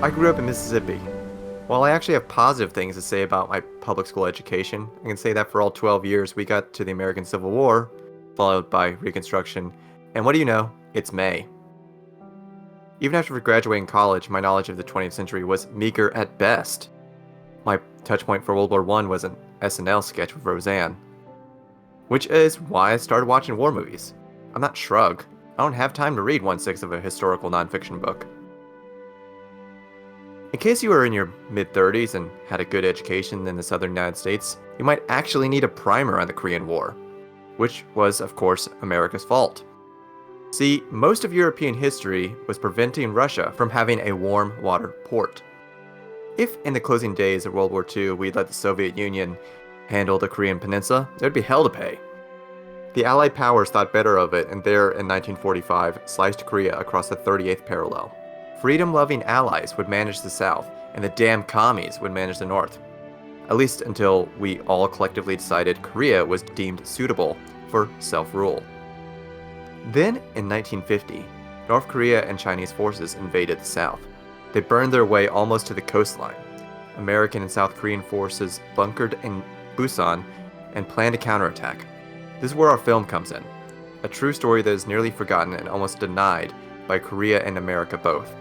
I grew up in Mississippi. While I actually have positive things to say about my public school education, I can say that for all 12 years we got to the American Civil War, followed by Reconstruction, and what do you know? It's May. Even after graduating college, my knowledge of the 20th century was meager at best. My touchpoint for World War I was an SNL sketch with Roseanne. Which is why I started watching war movies. I'm not Shrug. I don't have time to read 1/6 of a historical nonfiction book. In case you were in your mid-30s and had a good education in the southern United States, you might actually need a primer on the Korean War, which was, of course, America's fault. See, most of European history was preventing Russia from having a warm water port. If in the closing days of World War II we'd let the Soviet Union handle the Korean Peninsula, there'd be hell to pay. The Allied powers thought better of it and there in 1945 sliced Korea across the 38th parallel. Freedom-loving allies would manage the South, and the damn commies would manage the North. At least until we all collectively decided Korea was deemed suitable for self-rule. Then, in 1950, North Korea and Chinese forces invaded the South. They burned their way almost to the coastline. American and South Korean forces bunkered in Busan and planned a counterattack. This is where our film comes in. A true story that is nearly forgotten and almost denied by Korea and America both.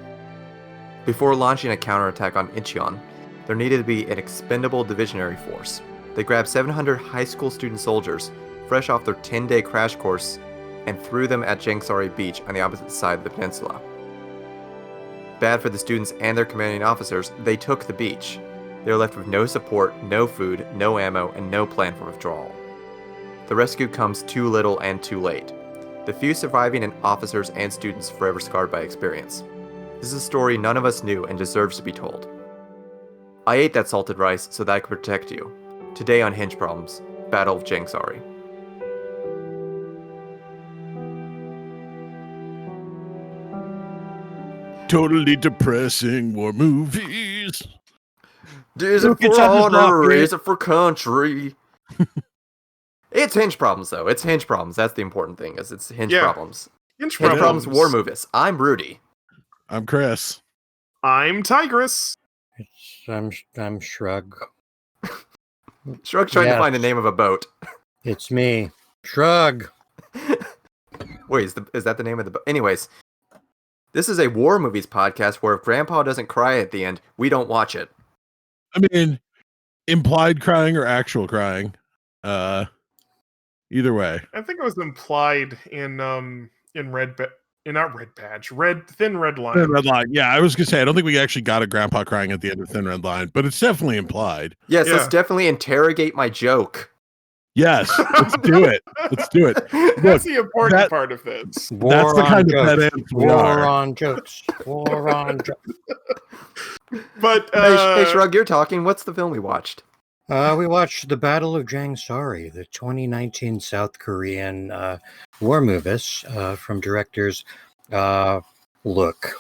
Before launching a counterattack on Incheon, there needed to be an expendable divisionary force. They grabbed 700 high school student soldiers, fresh off their 10-day crash course, and threw them at Jangsari Beach on the opposite side of the peninsula. Bad for the students and their commanding officers, they took the beach. They were left with no support, no food, no ammo, and no plan for withdrawal. The rescue comes too little and too late. The few surviving and officers and students forever scarred by experience. This is a story none of us knew and deserves to be told. I ate that salted rice so that I could protect you. Today on Hinge Problems, Battle of Jangsari. Totally depressing war movies. Is it for honor? Is it for country? It's Hinge Problems, though. It's Hinge Problems. That's the important thing, is it's Hinge Problems. Hinge Problems War Movies. I'm Rudy. I'm Chris. I'm Tigress. I'm Shrug. Shrug's trying to find the name of a boat. It's me, Shrug. Wait, is that the name of the boat? Anyways, this is a war movies podcast where if Grandpa doesn't cry at the end, we don't watch it. I mean, implied crying or actual crying. Either way. I think it was implied in Thin Red Line. Thin Red Line. Yeah, I was gonna say I don't think we actually got a grandpa crying at the end of Thin Red Line, but it's definitely implied. Yes, let's definitely interrogate my joke. Yes, let's do it. Let's do it. That's the important part of this. That's the kind of dead ends we are. War on jokes. War on jokes. But hey, Shrug, you're talking. What's the film we watched? We watched the Battle of Jangsari, the 2019 South Korean war movies from directors. Look,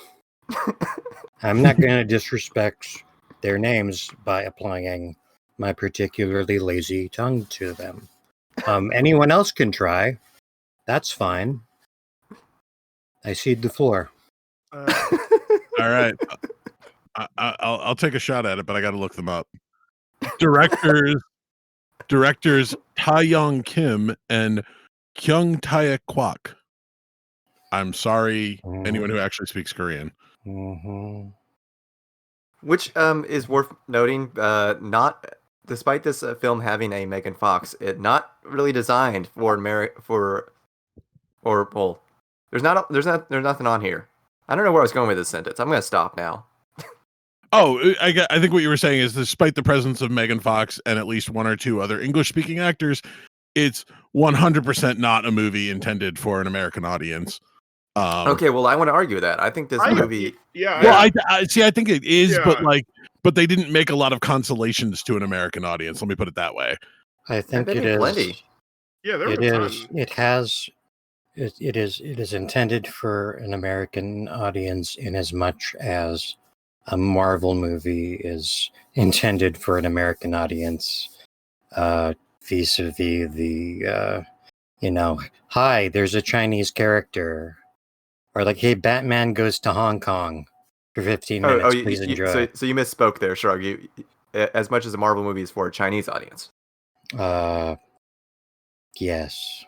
I'm not going to disrespect their names by applying my particularly lazy tongue to them. Anyone else can try. That's fine. I cede the floor. All right. I'll take a shot at it, but I got to look them up. Directors Tae-young Kim and Kyung Tae Kwak. I'm sorry, anyone who actually speaks Korean. Mm-hmm. Which is worth noting. Not despite this film having a Megan Fox, it not really designed for there's nothing on here. I don't know where I was going with this sentence. I'm gonna stop now. Oh, I think what you were saying is, despite the presence of Megan Fox and at least one or two other English-speaking actors, it's 100% not a movie intended for an American audience. Okay, well, I want to argue that. I think this movie. Well, I think it is, but they didn't make a lot of consolations to an American audience. Let me put it that way. I think it is. Plenty. Yeah, there it is. It is intended for an American audience in as much as a Marvel movie is intended for an American audience, vis-a-vis the, hi, there's a Chinese character, or like, hey, Batman goes to Hong Kong. For 15 minutes, please enjoy. So you misspoke there, Shrug. You, as much as a Marvel movie is for a Chinese audience. Yes.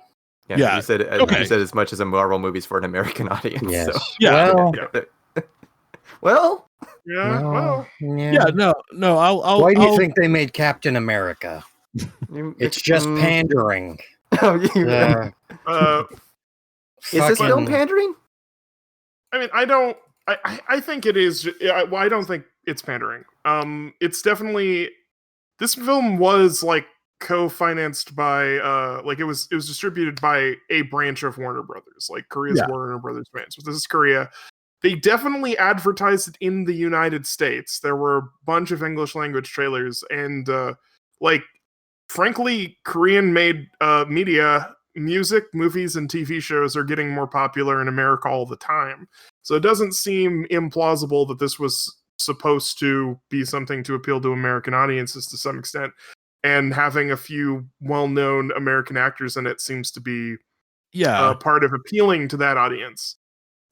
Yeah, You said okay. you said as much as a Marvel movie is for an American audience. Yes. So. Yeah. Well, Yeah. Yeah, no, I'll why do you I'll- think they made Captain America? It's just pandering. Is it still pandering? I mean, I don't. I think it is. Well, I don't think it's pandering. It's definitely. This film was like co-financed by like it was distributed by a branch of Warner Brothers, like Korea's Warner Brothers branch. This is Korea. They definitely advertised it in the United States. There were a bunch of English language trailers, and like frankly, Korean made media, music, movies, and TV shows are getting more popular in America all the time. So it doesn't seem implausible that this was supposed to be something to appeal to American audiences to some extent. And having a few well-known American actors in it seems to be part of appealing to that audience.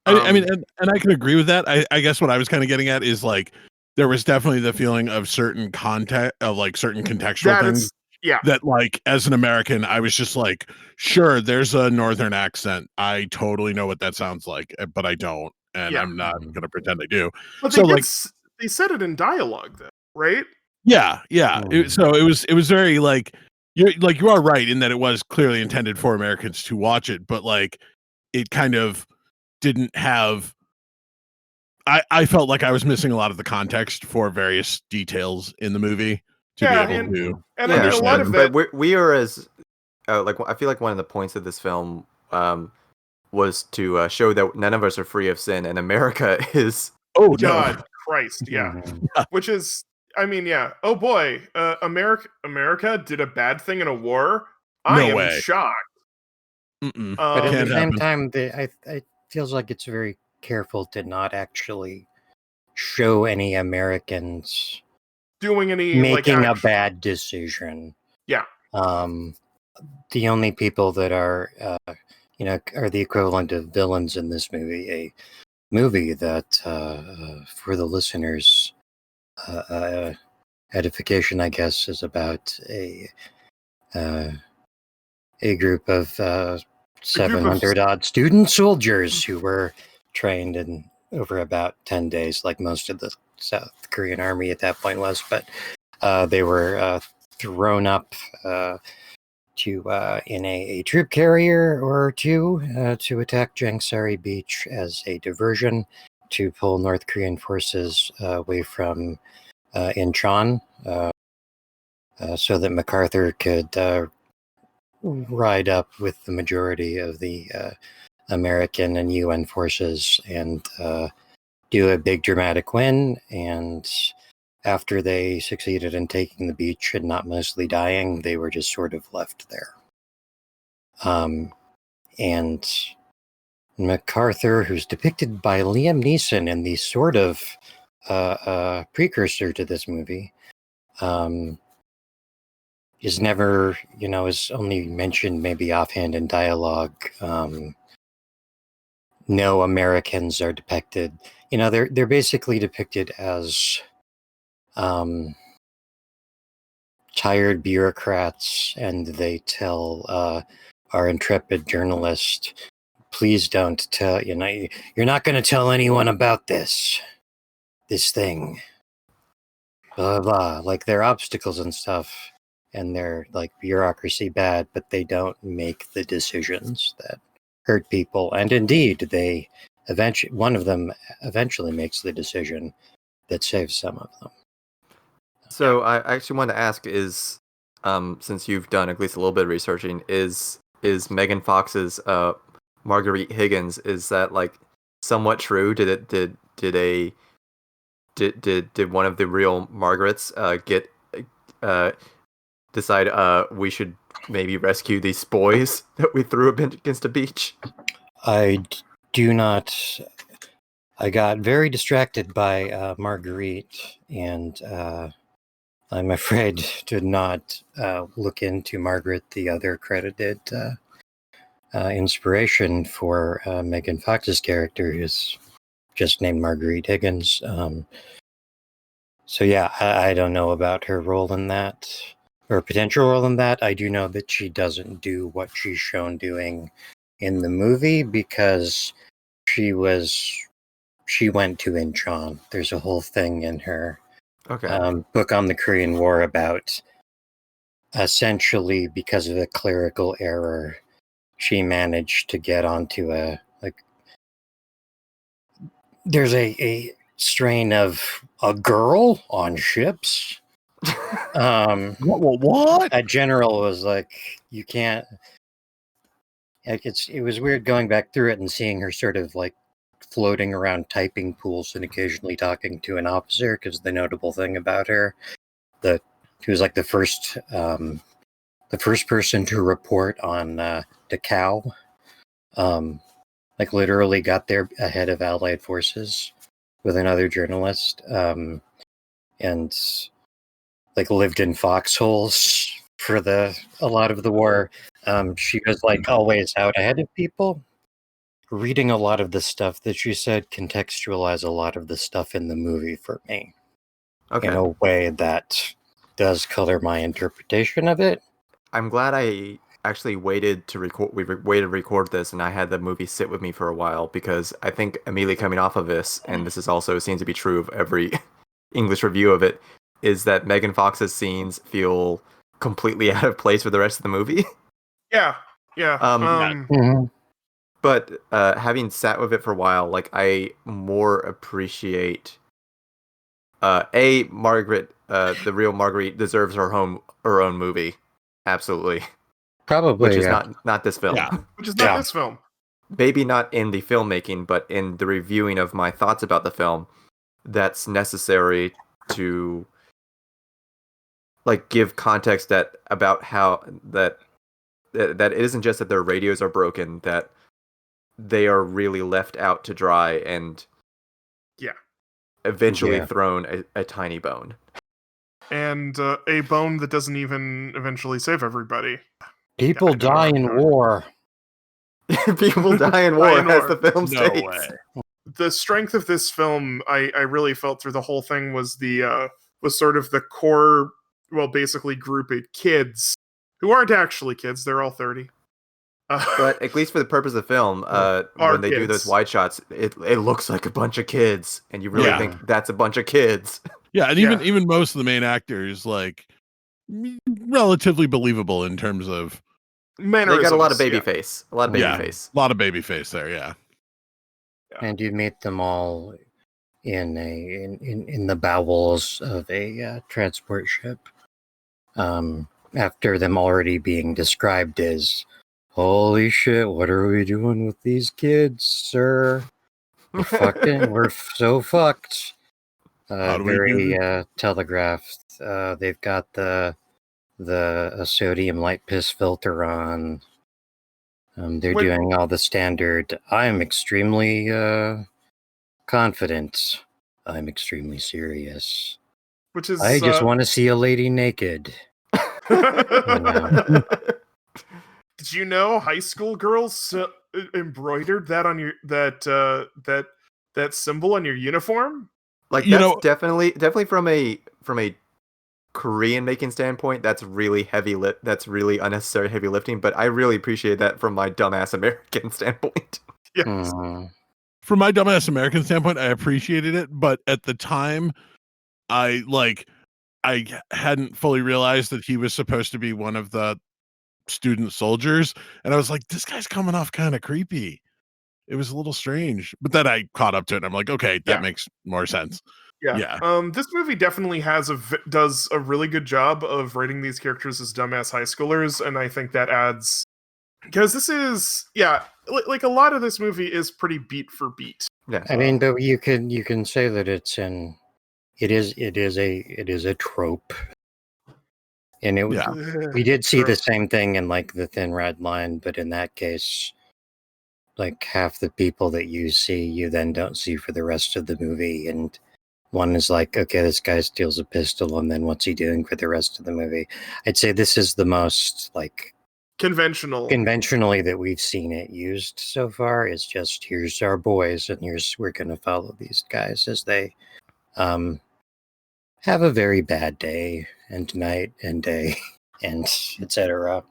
I mean, and I can agree with that. I guess what I was kind of getting at is like there was definitely the feeling of certain content of like certain contextual things. Yeah. That like as an American, I was just like, sure, there's a northern accent. I totally know what that sounds like, but I don't, and I'm not gonna pretend I do. But so they said it in dialogue, though, right? Yeah. So it was very like you are right in that it was clearly intended for Americans to watch it, but like it kind of didn't have. I felt like I was missing a lot of the context for various details in the movie to be able to. And I mean, a lot of that. But we are as like I feel like one of the points of this film was to show that none of us are free of sin, and America is. Oh God, Christ, yeah. Which is, I mean, yeah. Oh boy, America did a bad thing in a war. I am shocked. But at the same time, it feels like it's very careful to not actually show any Americans doing any making a bad decision. Yeah. The only people that are are the equivalent of villains in this movie. A movie that, for the listeners' edification, I guess, is about a group of 700 odd student soldiers who were trained in over about 10 days, like most of the South Korean army at that point was, but they were thrown up in a troop carrier or two to attack Jangsari Beach as a diversion to pull North Korean forces away from Incheon so that MacArthur could ride up with the majority of the American and UN forces and do a big dramatic win. And after they succeeded in taking the beach and not mostly dying, they were just sort of left there. And MacArthur, who's depicted by Liam Neeson in the sort of precursor to this movie, is never, is only mentioned maybe offhand in dialogue. No Americans are depicted. They're basically depicted as tired bureaucrats, and they tell our intrepid journalist, please don't tell, you're not going to tell anyone about this thing, blah, blah, like their obstacles and stuff, and their like bureaucracy bad, but they don't make the decisions that hurt people. And indeed, one of them eventually makes the decision that saves some of them. So I actually want to ask is, since you've done at least a little bit of researching, is Megan Fox's Marguerite Higgins, is that like somewhat true? Did one of the real Margarets decide we should maybe rescue these boys that we threw against a beach? I do not. I got very distracted by Marguerite, and I'm afraid did not look into Margaret, the other credited inspiration for Megan Fox's character, who's just named Marguerite Higgins. So yeah, I don't know about her role in that, or potential role in that. I do know that she doesn't do what she's shown doing in the movie because she went to Incheon. There's a whole thing in her book on the Korean War about essentially because of a clerical error, she managed to get onto there's a strain of a girl on ships. What? A general was like, you can't. Like it was weird going back through it and seeing her sort of like floating around typing pools and occasionally talking to an officer. Because the notable thing about her, she was like the first person to report on Dachau. Like literally got there ahead of Allied forces with another journalist, and like lived in foxholes for a lot of the war. She was like always out ahead of people. Reading a lot of the stuff that she said contextualize a lot of the stuff in the movie for me in a way that does color my interpretation of it. I'm glad I actually waited to record. Waited to record this, and I had the movie sit with me for a while because I think immediately coming off of this, and this is also seems to be true of every English review of it, is that Megan Fox's scenes feel completely out of place with the rest of the movie. Yeah. Mhm. But having sat with it for a while, like I more appreciate Margaret, the real Marguerite deserves her own movie. Absolutely. Probably, Which is yeah. not this film. Yeah. Which is not this film. Maybe not in the filmmaking, but in the reviewing of my thoughts about the film, that's necessary to like give context about how that it isn't just that their radios are broken, that they are really left out to dry and eventually thrown a tiny bone. And a bone that doesn't even eventually save everybody. People die in war. People die in war, as the film states. No way. The strength of this film, I really felt through the whole thing was was sort of the core, well, basically group of kids who aren't actually kids. They're all 30. But at least for the purpose of the film, when they do those wide shots, it looks like a bunch of kids, and you really think that's a bunch of kids. Yeah, and even most of the main actors, like, relatively believable in terms of mannerisms. They got a lot of baby face. A lot of baby face. A lot of baby face there, yeah. And you meet them all in the bowels of a transport ship. After them already being described as, holy shit, what are we doing with these kids, sir? We're so fucked. Very telegraphed. They've got the sodium light piss filter on. They're doing all the standard. I'm extremely confident. I'm extremely serious. Which is I just want to see a lady naked. Did you know high school girls embroidered that on your that symbol on your uniform? Like that's definitely from a Korean making standpoint, that's really that's really unnecessary heavy lifting, but I really appreciate that from my dumbass American standpoint. Yes. From my dumbass American standpoint, I appreciated it, but at the time I hadn't fully realized that he was supposed to be one of the student soldiers, and I was like, this guy's coming off kind of creepy. It was a little strange, but then I caught up to it and I'm like, okay, that makes more sense. Yeah. This movie definitely does a really good job of writing these characters as dumbass high schoolers, and I think that adds, because this is like a lot of this movie is pretty beat for beat. Yeah. I mean, but you can say that it is a trope. And we did see the same thing in like The Thin Red Line, but in that case, like half the people that you see, you then don't see for the rest of the movie. And one is like, okay, this guy steals a pistol, and then what's he doing for the rest of the movie? I'd say this is the most like conventionally that we've seen it used so far. It's just, here's our boys, and we're going to follow these guys as they have a very bad day and night and day and etc.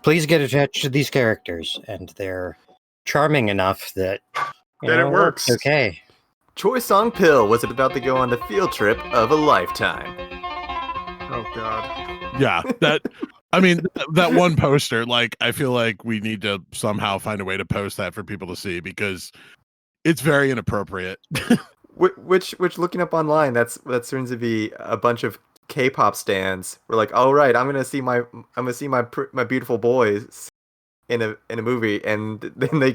Please get attached to these characters, and they're charming enough that it works. Okay. Choi Song-pil was about to go on the field trip of a lifetime. Oh God. Yeah, that one poster, like, I feel like we need to somehow find a way to post that for people to see, because it's very inappropriate. Which looking up online, that seems to be a bunch of K-pop stans. We're like, all right, I'm gonna see my my beautiful boys in a movie, and then they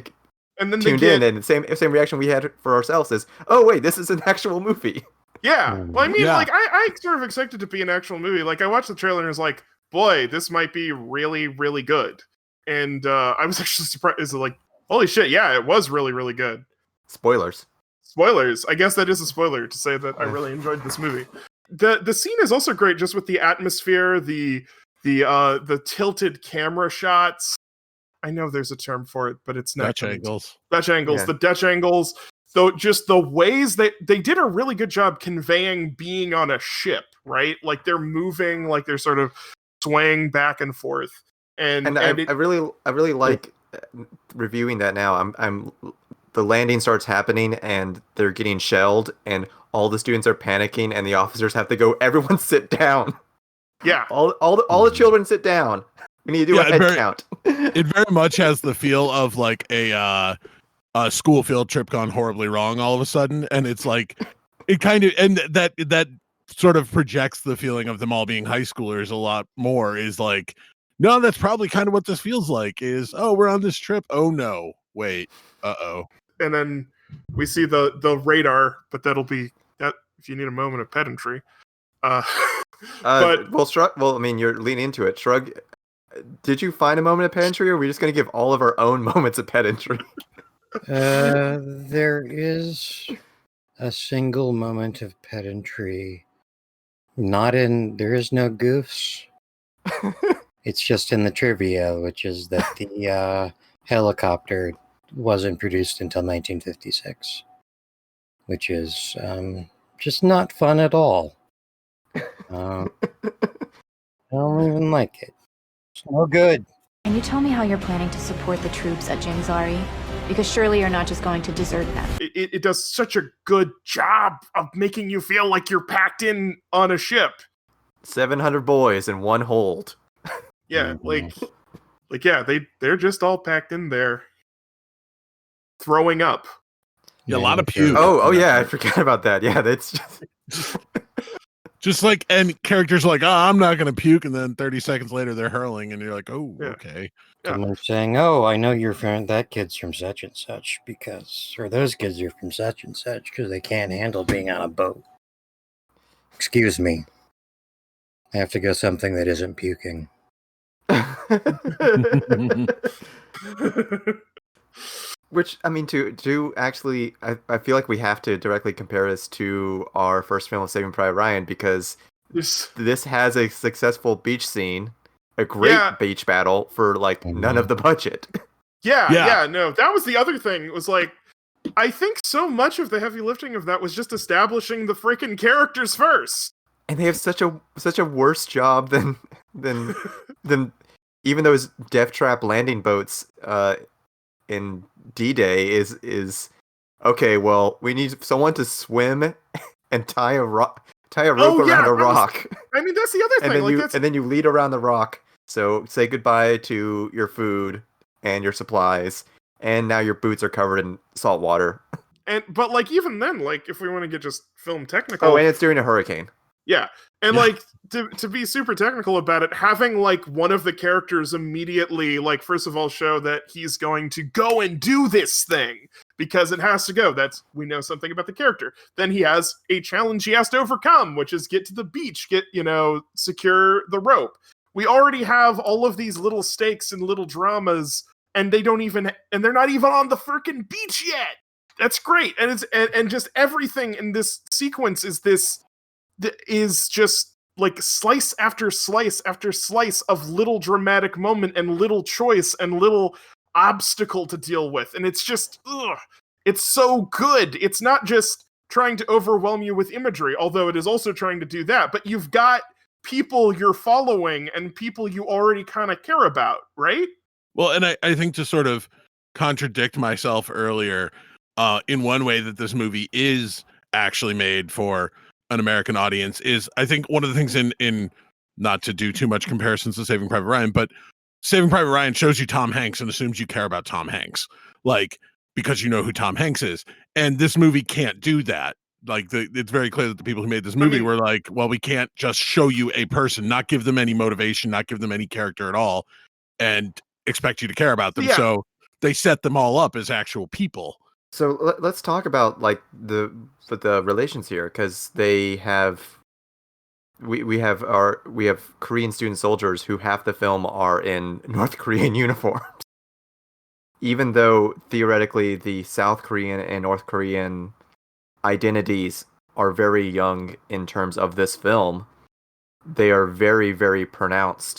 tuned in, and the same reaction we had for ourselves is, oh wait, this is an actual movie. Yeah, well, I mean, Yeah. like, I sort of expected it to be an actual movie. Like, I watched the trailer and was like, boy, this might be really, really good. And I was actually surprised. Like, holy shit, yeah, it was really, really good. Spoilers. Spoilers. I guess that is a spoiler to say that I really enjoyed this movie. The scene is also great, just with the atmosphere, the tilted camera shots. I know there's a term for it, but it's not. Dutch angles. Dutch angles. Yeah. The Dutch angles. Though, just the ways that they did a really good job conveying being on a ship, right? Like, they're moving, like they're sort of swaying back and forth. And I really like reviewing that now. The landing starts happening, and they're getting shelled, and all the students are panicking, and the officers have to go, everyone sit down. Yeah. All the children sit down. We need to do a head count. It very much has the feel of like a school field trip gone horribly wrong all of a sudden, and it's like it kind of, and that sort of projects the feeling of them all being high schoolers a lot more. Is like, no, that's probably kind of what this feels like. Is, oh, we're on this trip. Oh no, wait, uh-oh. And then we see the radar, but that'll be that if you need a moment of pedantry. But Shrug. Well, I mean, you're leaning into it. Shrug. Did you find a moment of pedantry, or are we just going to give all of our own moments of pedantry? There is a single moment of pedantry. There is no goofs. It's just in the trivia, which is that the helicopter wasn't produced until 1956, which is just not fun at all. I don't even like it. It's no good. Can you tell me how you're planning to support the troops at Jangsari? Because surely you're not just going to desert them. it does such a good job of making you feel like you're packed in on a ship. 700 boys in one hold. Yeah, yeah, they're just all packed in there, throwing up. Yeah, a lot of puke. Oh yeah, I forgot about that. Yeah, that's just like, and characters are like, oh, I'm not gonna puke, and then 30 seconds later they're hurling, and you're like, oh, Yeah. okay. Someone saying, "Oh, I know you're from that kid's from such and such or those kids are from such and such because they can't handle being on a boat." Excuse me. I have to go something that isn't puking. Which, I mean, to actually, I feel like we have to directly compare this to our first film of Saving Private Ryan, because this has a successful beach scene, a great beach battle for like none of the budget. Yeah, no, that was the other thing. It was like, I think so much of the heavy lifting of that was just establishing the freaking characters first. And they have such a worse job than even those death trap landing boats in D-Day is okay. Well, we need someone to swim and tie a rope around a rock. I mean, that's the other thing. And then you lead around the rock. So say goodbye to your food and your supplies, and now your boots are covered in salt water. But like, even then, like, if we want to get just film technical, oh, and it's during a hurricane. Yeah, and like to be super technical about it, having like one of the characters immediately, like, first of all, show that he's going to go and do this thing because it has to go. We know something about the character. Then he has a challenge he has to overcome, which is get to the beach, secure the rope. We already have all of these little stakes and little dramas, and they're not even on the freaking beach yet. That's great, and it's and just everything in this sequence is just like slice after slice after slice of little dramatic moment and little choice and little obstacle to deal with. And it's just, it's so good. It's not just trying to overwhelm you with imagery, although it is also trying to do that, but you've got people you're following and people you already kind of care about, right? Well, and I think to sort of contradict myself earlier, in one way that this movie is actually made for an American audience is, I think one of the things in not to do too much comparisons to Saving Private Ryan, but Saving Private Ryan shows you Tom Hanks and assumes you care about Tom Hanks, like, because you know who Tom Hanks is. And this movie can't do that. Like, it's very clear that the people who made this movie were like, well, we can't just show you a person, not give them any motivation, not give them any character at all, and expect you to care about them. Yeah. So they set them all up as actual people. So let's talk about like the relations here, because they have we have Korean student soldiers who half the film are in North Korean uniforms. Even though theoretically the South Korean and North Korean identities are very young in terms of this film, they are very, very pronounced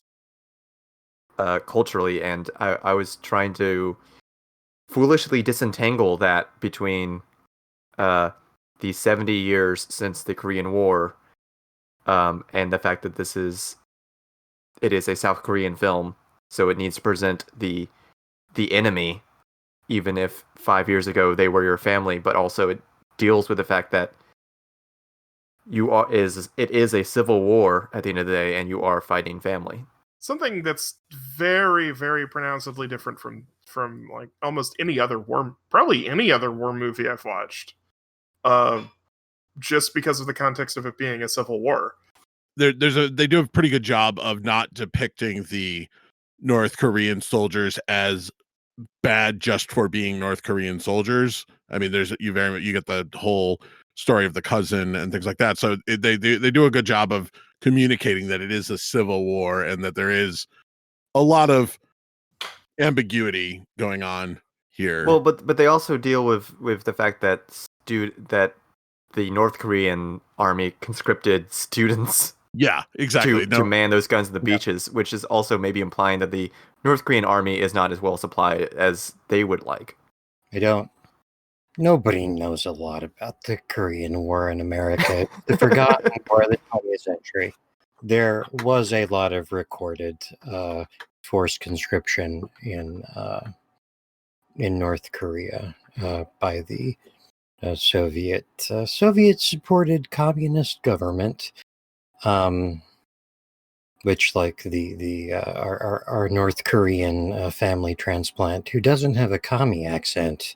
culturally, and I was trying to foolishly disentangle that between the 70 years since the Korean War and the fact that it is a South Korean film, so it needs to present the enemy, even if 5 years ago they were your family, but also it deals with the fact that it is a civil war at the end of the day, and you are fighting family. Something that's very, very pronouncedly different from like almost any other war, probably any other war movie I've watched, just because of the context of it being a civil war. They do a pretty good job of not depicting the North Korean soldiers as bad just for being North Korean soldiers. I mean, you get the whole story of the cousin and things like that. So they do a good job of communicating that it is a civil war and that there is a lot of ambiguity going on here. Well, but they also deal with the fact that the North Korean army conscripted students. Yeah, exactly. To man those guns in the beaches, which is also maybe implying that the North Korean army is not as well supplied as they would like. Nobody knows a lot about the Korean War in America. The forgotten war of the 20th century. There was a lot of recorded forced conscription in North Korea by the Soviet-supported communist government, which, like our North Korean family transplant, who doesn't have a commie accent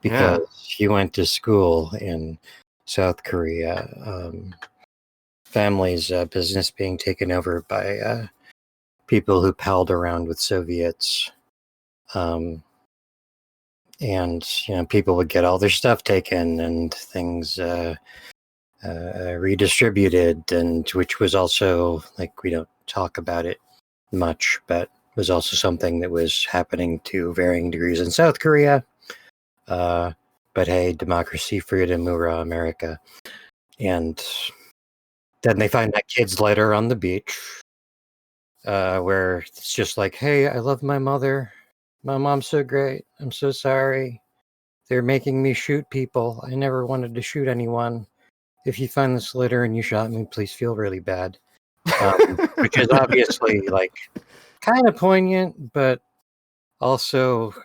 because he went to school in South Korea. Family's business being taken over by people who palled around with Soviets. And people would get all their stuff taken and things redistributed, and which was also, like, we don't talk about it much, but was also something that was happening to varying degrees in South Korea. But hey, democracy, freedom, hoorah, America. And then they find that kid's letter on the beach, where it's just like, hey, I love my mother. My mom's so great. I'm so sorry. They're making me shoot people. I never wanted to shoot anyone. If you find this letter and you shot me, please feel really bad. Which is obviously, like, kind of poignant, but also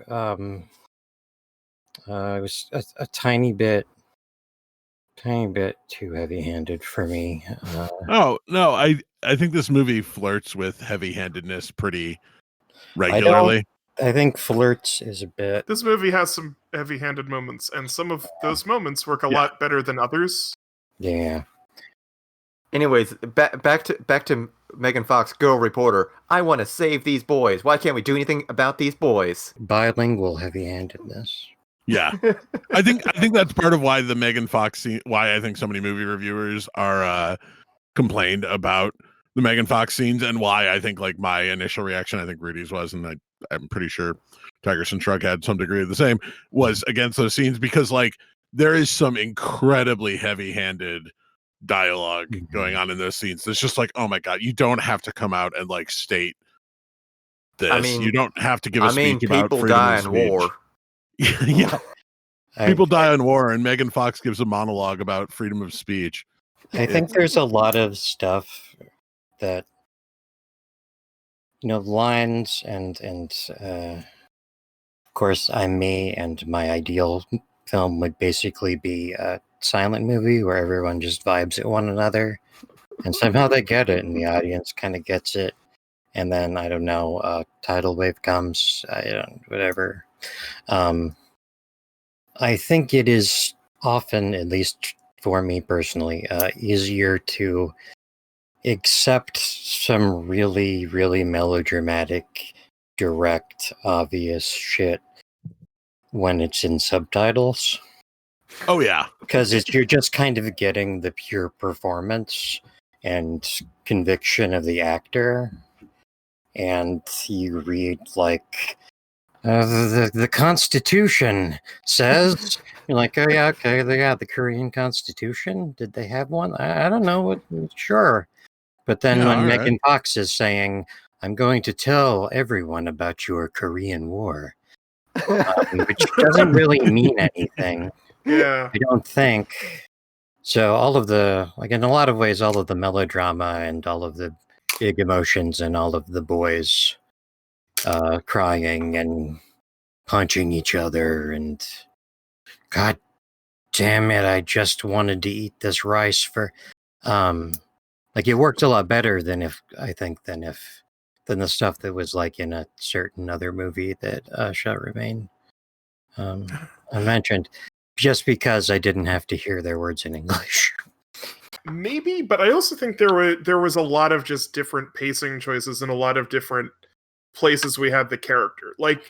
it was a tiny bit too heavy-handed for me. Oh no, I think this movie flirts with heavy-handedness pretty regularly. I think flirts is a bit. This movie has some heavy-handed moments, and some of those moments work a lot better than others. Yeah. Anyways, back to Megan Fox, girl reporter. I want to save these boys. Why can't we do anything about these boys? Bilingual heavy-handedness. Yeah, I think that's part of why the Megan Fox scene. Why I think so many movie reviewers are complained about the Megan Fox scenes, and why I think, like, my initial reaction, I think Rudy's was, and I'm pretty sure Tigers and Shrug had some degree of the same, was against those scenes, because, like, there is some incredibly heavy-handed dialogue going on in those scenes. It's just like, oh my god, you don't have to come out and like state this. I mean- you don't have to give a I mean, speech about people freedom die of in speech. war. Yeah, I, people die in war, and Megan Fox gives a monologue about freedom of speech. I think there's a lot of stuff that lines and of course I'm me, and my ideal film would basically be a silent movie where everyone just vibes at one another, and somehow they get it, and the audience kind of gets it, and then I don't know, tidal wave comes, whatever. I think it is often, at least for me personally, easier to accept some really, really melodramatic, direct, obvious shit when it's in subtitles. Oh yeah, Because you're just kind of getting the pure performance and conviction of the actor. And you read like, the Constitution says, you're like, oh yeah, okay, the Korean Constitution. Did they have one? I don't know. Sure. But then Yeah, when all right. Megan Fox is saying, I'm going to tell everyone about your Korean War, which doesn't really mean anything, Yeah. I don't think. So all of the, like in a lot of ways, all of the melodrama and all of the big emotions and all of the boys crying and punching each other and God damn it, I just wanted to eat this rice for like it worked a lot better than than the stuff that was like in a certain other movie that shall remain unmentioned, just because I didn't have to hear their words in English. Maybe, but I also think there was a lot of just different pacing choices and a lot of different places we had the character. Like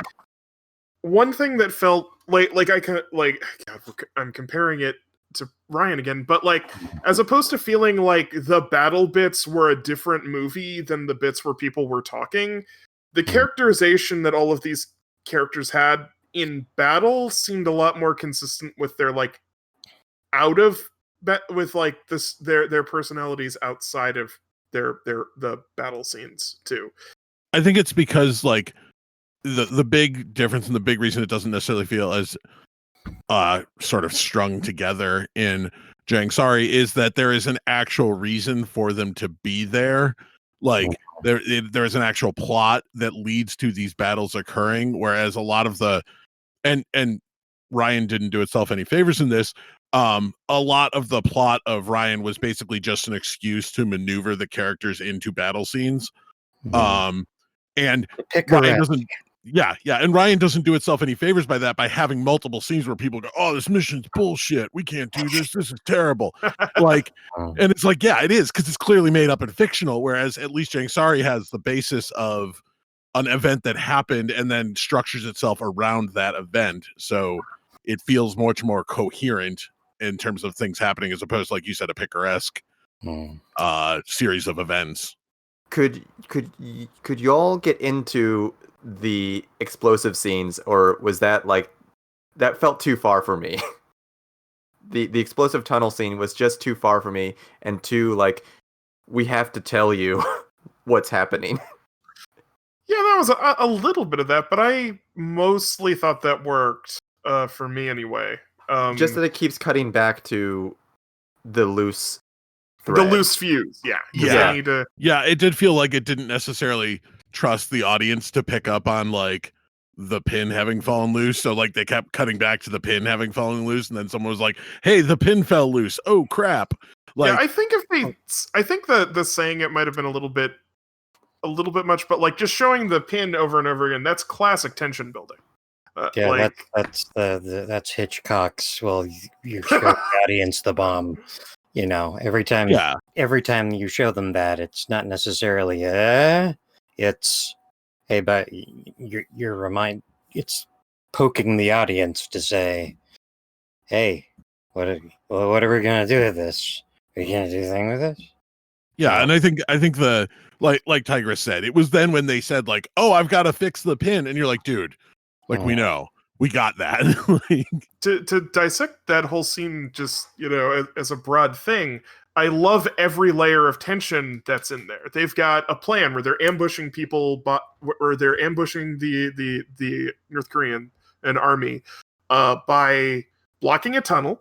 one thing that felt like I can like God, I'm comparing it to Ryan again, but like as opposed to feeling like the battle bits were a different movie than the bits where people were talking, the characterization that all of these characters had in battle seemed a lot more consistent with their like out of with like this their personalities outside of the battle scenes too. I think it's because like the big difference and the big reason it doesn't necessarily feel as sort of strung together in Jangsari is that there is an actual reason for them to be there. Like there is an actual plot that leads to these battles occurring, whereas a lot of the and Ryan didn't do itself any favors in this. A lot of the plot of Ryan was basically just an excuse to maneuver the characters into battle scenes. And Ryan doesn't and Ryan doesn't do itself any favors by that, by having multiple scenes where people go, oh, this mission's bullshit, we can't do this is terrible. Like and it's like, yeah, it is, because it's clearly made up and fictional, whereas at least Jangsari has the basis of an event that happened and then structures itself around that event, so it feels much more coherent in terms of things happening, as opposed to, like you said, a picaresque series of events. Could you all get into the explosive scenes, or was that like that felt too far for me? The explosive tunnel scene was just too far for me, and too like we have to tell you what's happening. Yeah, that was a little bit of that, but I mostly thought that worked for me anyway. Just that it keeps cutting back to the loose thread. The loose fuse, yeah. Yeah, it did feel like it didn't necessarily trust the audience to pick up on like the pin having fallen loose, so like they kept cutting back to the pin having fallen loose, and then someone was like, hey, the pin fell loose, oh crap. Like, yeah, I think the saying it might have been a little bit much, but like just showing the pin over and over again, that's classic tension building. Yeah, like, that's Hitchcock's. Well, you show the audience the bomb. You know, every time you show them that, it's not necessarily it's hey, but it's poking the audience to say, hey, what are we gonna do with this? Are you gonna do anything with this? Yeah, and I think the like Tigress said, it was then when they said like, oh, I've got to fix the pin, and you're like, dude, like we know, we got that. Like, to dissect that whole scene, just as a broad thing, I love every layer of tension that's in there. They've got a plan where they're ambushing people, or they're ambushing the North Korean army by blocking a tunnel,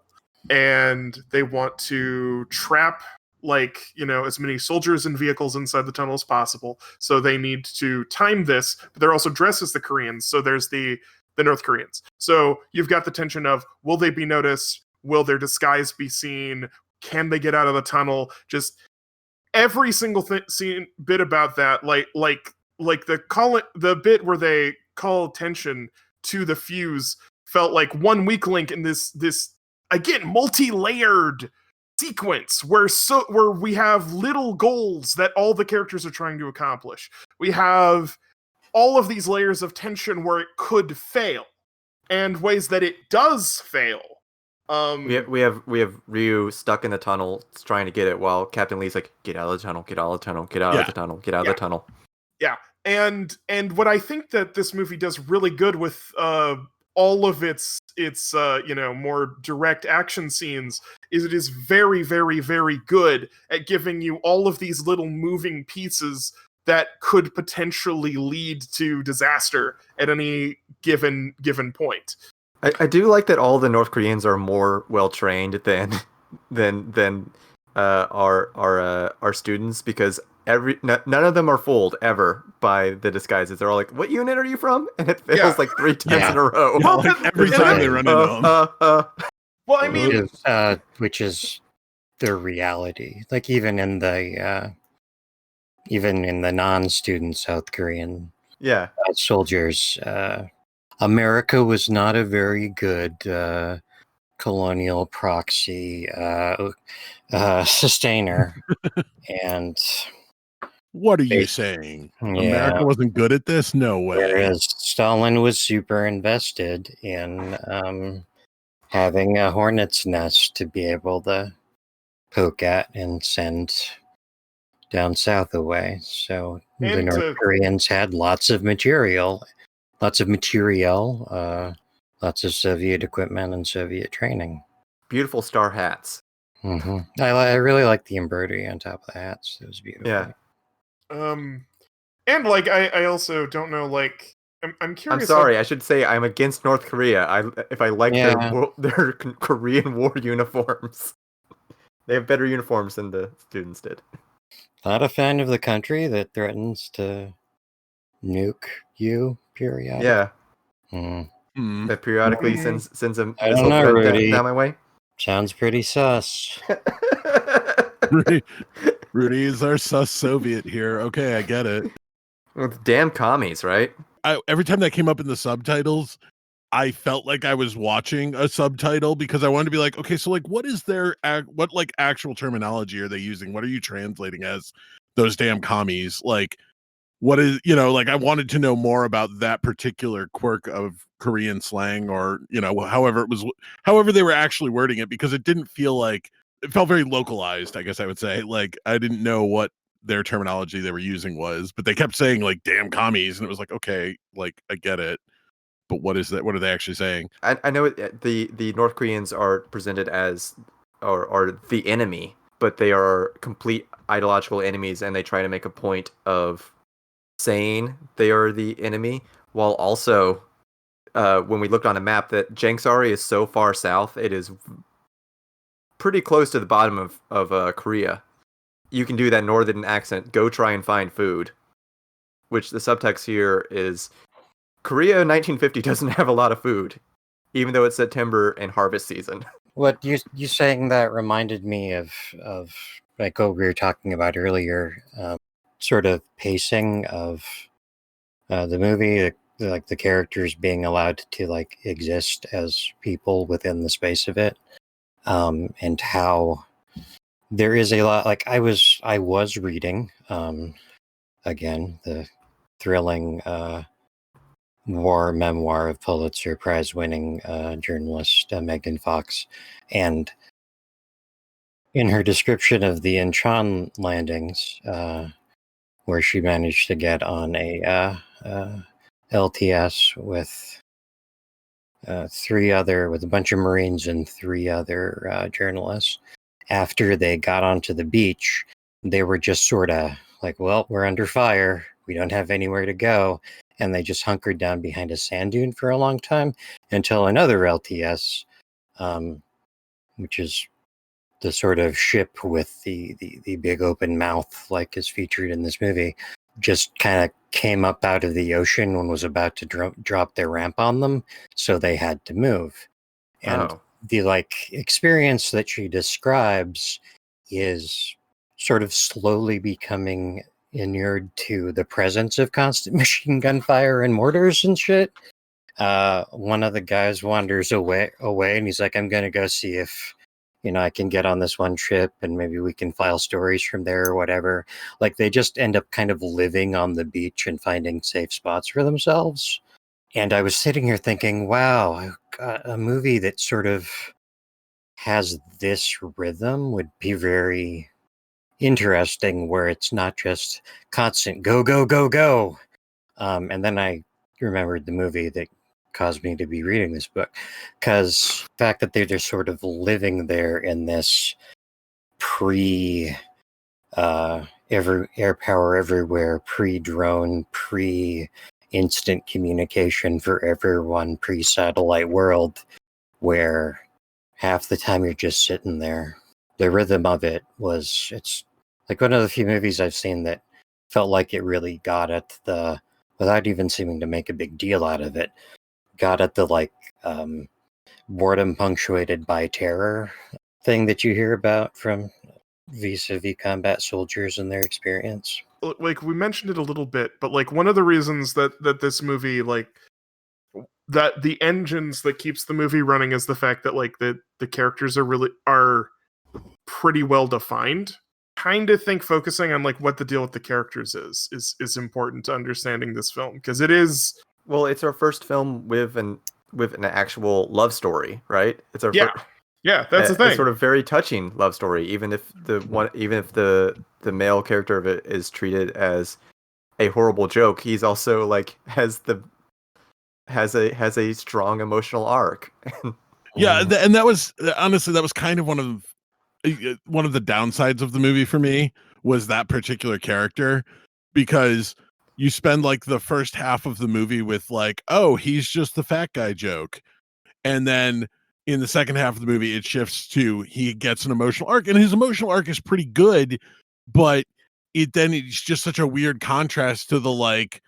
and they want to trap as many soldiers and vehicles inside the tunnel as possible. So they need to time this, but they're also dressed as the Koreans. So there's the North Koreans. So you've got the tension of, will they be noticed? Will their disguise be seen? Can they get out of the tunnel? Just every single bit about that, like the bit where they call attention to the fuse felt like one weak link in this again multi-layered sequence where we have little goals that all the characters are trying to accomplish. We have all of these layers of tension where it could fail, and ways that it does fail. We have Ryu stuck in the tunnel trying to get it, while Captain Lee's like, get out of the tunnel, get out of the tunnel, get out of the tunnel, get out of the tunnel. Yeah, and what I think that this movie does really good with all of its more direct action scenes is it is very, very, very good at giving you all of these little moving pieces that could potentially lead to disaster at any given point. I do like that all the North Koreans are more well trained than our students, because none of them are fooled ever by the disguises. They're all like, "What unit are you from?" And it fails like 3 times in a row. Yeah, like every time they run into them. Well, I mean, which is their reality. Like even in the non-student South Korean soldiers, America was not a very good colonial proxy sustainer. And what are you saying? Yeah. America wasn't good at this? No way. Whereas Stalin was super invested in having a hornet's nest to be able to poke at and send down south away. So the North Koreans had lots of material, lots of Soviet equipment and Soviet training. Beautiful star hats. Mm-hmm. I really like the embroidery on top of the hats. It was beautiful. Yeah. And I also don't know, I'm curious. I'm sorry, I should say I'm against North Korea. If I like their Korean War uniforms. They have better uniforms than the students did. Not a fan of the country that threatens to nuke you periodically. Yeah. That periodically sends a missile down my way. Sounds pretty sus. Rudy is our sus Soviet here. Okay, I get it. Well, damn commies, right? Every time that came up in the subtitles, I felt like I was watching a subtitle, because I wanted to be like, okay, so what is what actual terminology are they using? What are you translating as those damn commies? What is, I wanted to know more about that particular quirk of Korean slang, or, however they were actually wording it, because it didn't feel like, it felt very localized, I guess I would say. I didn't know what their terminology they were using was, but they kept saying damn commies, and it was like, okay, I get it. But what is that? What are they actually saying? I know the North Koreans are presented as are the enemy, but they are complete ideological enemies, and they try to make a point of saying they are the enemy, while also, when we looked on a map, that Jangsari is so far south, it is pretty close to the bottom of Korea. You can do that northern accent, go try and find food, which the subtext here is, Korea 1950 doesn't have a lot of food, even though it's September and harvest season. What you saying that reminded me of what we were talking about earlier, sort of pacing of the movie, the characters being allowed to exist as people within the space of it, and how there is a lot. I was reading again the thrilling war memoir of Pulitzer Prize winning journalist Megan Fox, and in her description of the Incheon landings, where she managed to get on a LTS with with a bunch of Marines and 3 other journalists, after they got onto the beach, they were just sort of like, well, we're under fire. We don't have anywhere to go. And they just hunkered down behind a sand dune for a long time until another LTS, which is the sort of ship with the big open mouth, like is featured in this movie, just kind of came up out of the ocean and was about to drop their ramp on them. So they had to move. And the like experience that she describes is sort of slowly becoming inured to the presence of constant machine gun fire and mortars and shit. One of the guys wanders away, and he's like, "I'm gonna go see if I can get on this one trip, and maybe we can file stories from there or whatever." Like they just end up kind of living on the beach and finding safe spots for themselves. And I was sitting here thinking, wow, I've got a movie that sort of has this rhythm would be very interesting, where it's not just constant go, go, go, go. And then I remembered the movie that caused me to be reading this book, because the fact that they're just sort of living there in this every air power everywhere, pre-drone, pre-instant communication for everyone, pre-satellite world, where half the time you're just sitting there. The rhythm of it's like one of the few movies I've seen that felt like it really got at the, without even seeming to make a big deal out of it, got at the like boredom punctuated by terror thing that you hear about from vis-a-vis combat soldiers and their experience. Like we mentioned it a little bit, but like one of the reasons that this movie, like that the engines that keeps the movie running, is the fact that like the characters are pretty well defined. Kind of think focusing on like what the deal with the characters is important to understanding this film, because it is. Well, it's our first film with an actual love story, right? It's our yeah, that's the thing. A sort of very touching love story, even if the male character of it is treated as a horrible joke. He's also like has a strong emotional arc. Yeah, and that was honestly kind of one of the downsides of the movie for me, was that particular character, because you spend like the first half of the movie with like, oh, he's just the fat guy joke. And then in the second half of the movie, it shifts to he gets an emotional arc, and his emotional arc is pretty good, but it's just such a weird contrast to the like,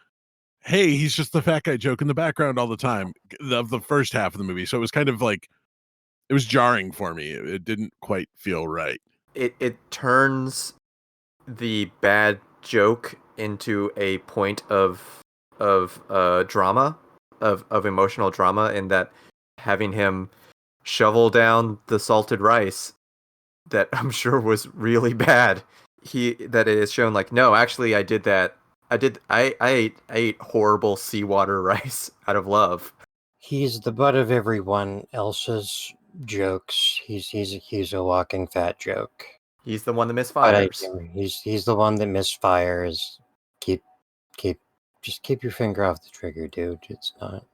hey, he's just the fat guy joke in the background all the time of the first half of the movie. So it was kind of like, it was jarring for me. It didn't quite feel right. It turns the bad joke into a point of drama, of emotional drama, in that having him shovel down the salted rice that I'm sure was really bad. That it is shown like, no, actually I did that. I ate horrible seawater rice out of love. He's the butt of everyone else's jokes. He's a walking fat joke. He's the one that misfires. He's the one that misfires. Just keep your finger off the trigger, dude. It's not.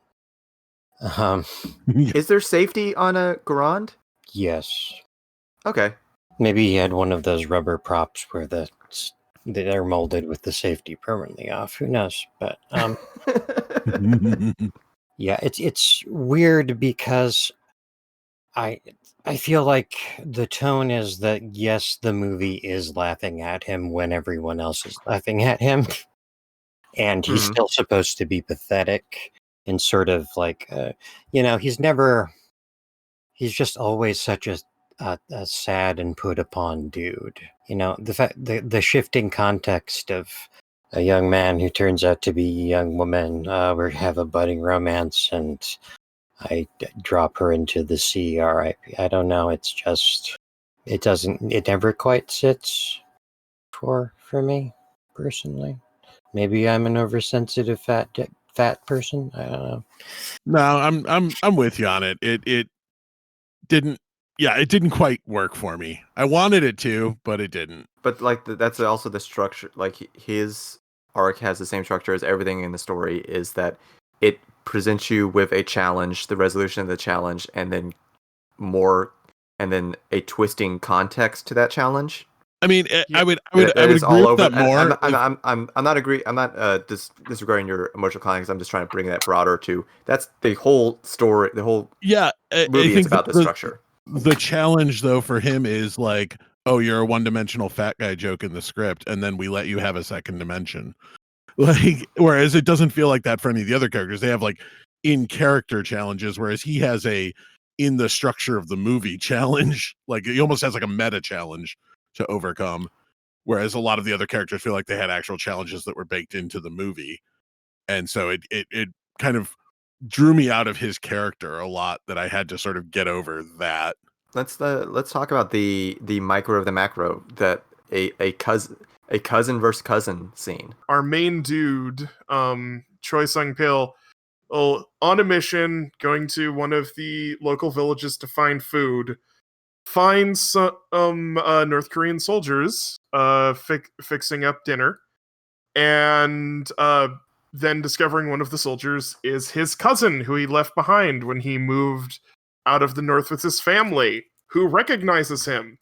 Is there safety on a Garand? Yes. Okay. Maybe he had one of those rubber props where they're molded with the safety permanently off. Who knows? But yeah, it's weird because I feel like the tone is that yes, the movie is laughing at him when everyone else is laughing at him, and he's still supposed to be pathetic and sort of like he's just always such a sad and put upon dude. The shifting context of a young man who turns out to be a young woman. We have a budding romance, and I drop her into the sea. R.I.P. I don't know. It's just it never quite sits for me personally. Maybe I'm an oversensitive fat person. I don't know. No, I'm with you on it. It didn't. Yeah, it didn't quite work for me. I wanted it to, but it didn't. But like that's also the structure. Like his arc has the same structure as everything in the story. Is that it presents you with a challenge, the resolution of the challenge, and then more and then a twisting context to that challenge. I mean, Yeah. I would agree with that more. I'm not disregarding your emotional context. I'm just trying to bring that broader to that's the whole story. The whole I movie is think about the structure. The challenge though for him is like, oh, you're a one-dimensional fat guy joke in the script, and then we let you have a second dimension. Like, whereas it doesn't feel like that for any of the other characters. They have like in character challenges, whereas he has a in the structure of the movie challenge. Like he almost has like a meta challenge to overcome. Whereas a lot of the other characters feel like they had actual challenges that were baked into the movie. And so it kind of drew me out of his character a lot, that I had to sort of get over that. Let's talk about the micro of the macro, that a cousin versus cousin scene. Our main dude, Choi Sung-pil, on a mission, going to one of the local villages to find food, finds some North Korean soldiers fixing up dinner, and then discovering one of the soldiers is his cousin, who he left behind when he moved out of the north with his family, who recognizes him.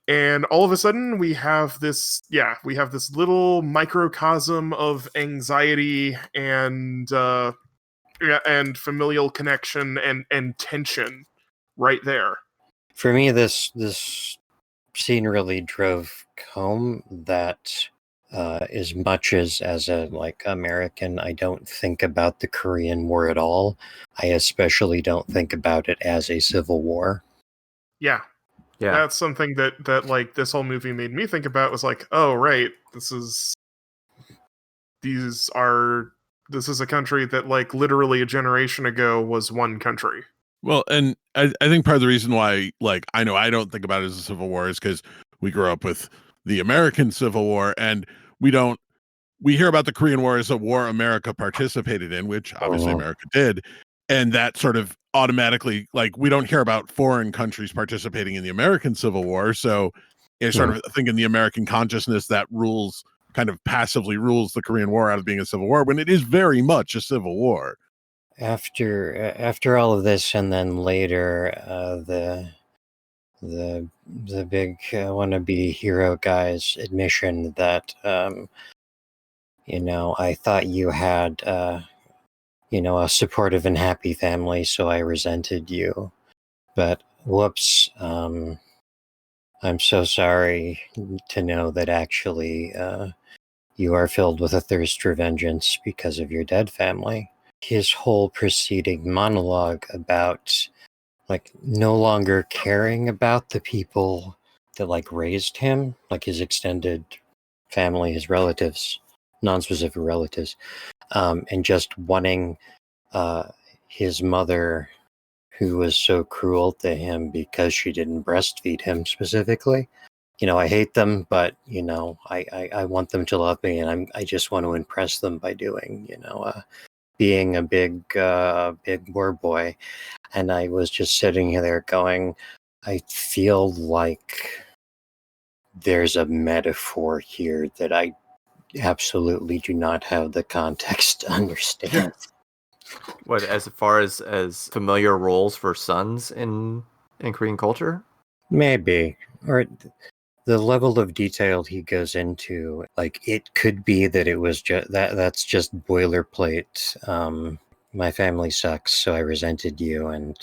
And all of a sudden we have this little microcosm of anxiety and familial connection and tension right there. For me, this scene really drove home that as much as a like American, I don't think about the Korean War at all. I especially don't think about it as a civil war. Yeah. That's something that like this whole movie made me think about, was like, oh right, this is a country that like literally a generation ago was one country. Well, and I think part of the reason why, like, I know I don't think about it as a civil war is because we grew up with the American Civil War, and we hear about the Korean War as a war America participated in, which obviously America did. And that sort of automatically, like, we don't hear about foreign countries participating in the American Civil War. So I sort of think in the American consciousness that kind of passively rules the Korean War out of being a civil war, when it is very much a civil war. After all of this, and then later, the big wannabe hero guy's admission that I thought you had a supportive and happy family, so I resented you. But whoops, I'm so sorry to know that actually you are filled with a thirst for vengeance because of your dead family. His whole preceding monologue about like no longer caring about the people that like raised him, like his extended family, his relatives, non-specific relatives, and just wanting his mother, who was so cruel to him because she didn't breastfeed him specifically. I hate them, but I want them to love me, and I just want to impress them by doing being a big war boy. And I was just sitting there going, I feel like there's a metaphor here that I absolutely do not have the context to understand. What, as far as familiar roles for sons in Korean culture? Maybe. Or the level of detail he goes into, like, it could be that it was just that's just boilerplate. My family sucks, so I resented you, and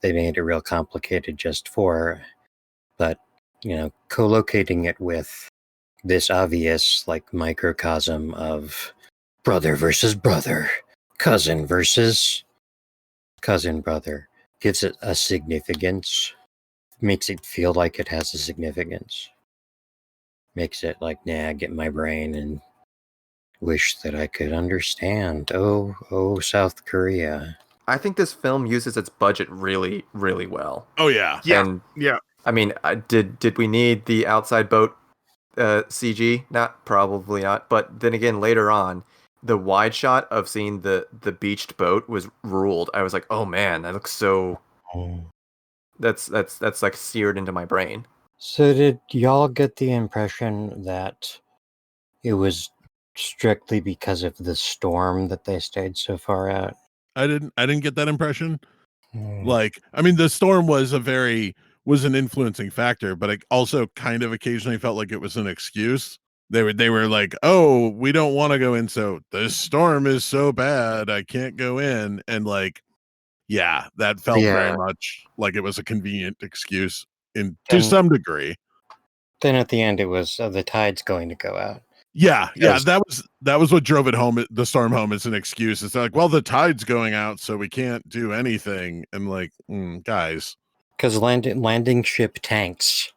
they made it real complicated just for, but co-locating it with this obvious like microcosm of brother versus brother, cousin versus cousin brother, gives it a significance, makes it feel like it has a significance, makes it like nag at my brain and wish that I could understand. Oh, South Korea. I think this film uses its budget really, really well. Oh yeah. And I mean, did we need the outside boat CG? Probably not. But then again, later on, the wide shot of seeing the beached boat was ruled. I was like, oh man, that looks so. That's like seared into my brain. So did y'all get the impression that it was strictly because of the storm that they stayed so far out? I didn't get that impression. Like, I mean, the storm was a very was an influencing factor, but it also kind of occasionally felt like it was an excuse. They were like, oh, we don't want to go in, so this storm is so bad I can't go in, and like, yeah, that felt very much like it was a convenient excuse to some degree. Then at the end, it was the tide's going to go out. Yeah, that was what drove it home. The storm home is an excuse. It's like, well, the tide's going out, so we can't do anything. And like, guys, because landing ship tanks,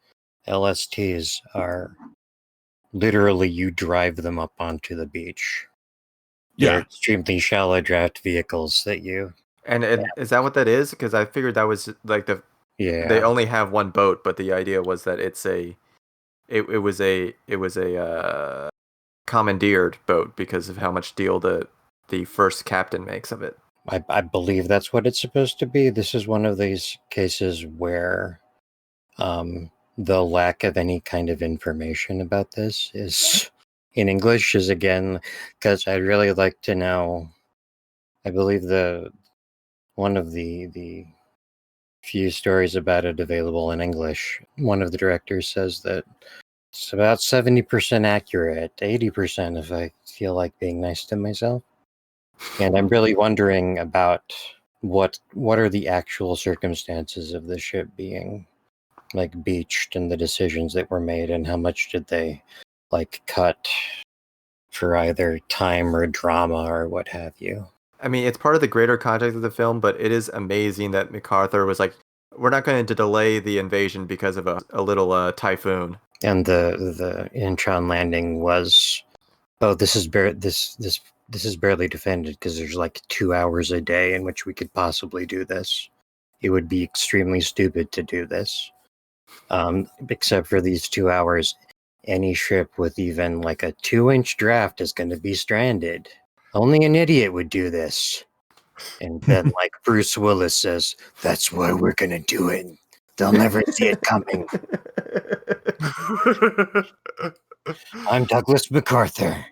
LSTs, are literally you drive them up onto the beach. They're extremely shallow draft vehicles that you. And is that what that is? Because I figured that was like they only have one boat, but the idea was that it was a commandeered boat because of how much steel the first captain makes of it. I believe that's what it's supposed to be. This is one of these cases where the lack of any kind of information about this is in English is again, because I'd really like to know. I believe one of the few stories about it available in English, one of the directors says that it's about 70% accurate, 80% if I feel like being nice to myself. And I'm really wondering about what are the actual circumstances of the ship being like beached and the decisions that were made, and how much did they like cut for either time or drama or what have you. I mean, it's part of the greater context of the film, but it is amazing that MacArthur was like, we're not going to delay the invasion because of a little typhoon. And the Incheon landing was, this is barely defended because there's like 2 hours a day in which we could possibly do this. It would be extremely stupid to do this. Except for these 2 hours, any ship with even like a 2-inch draft is going to be stranded. Only an idiot would do this. And then like Bruce Willis says, that's why we're going to do it. They'll never see it coming. I'm Douglas MacArthur.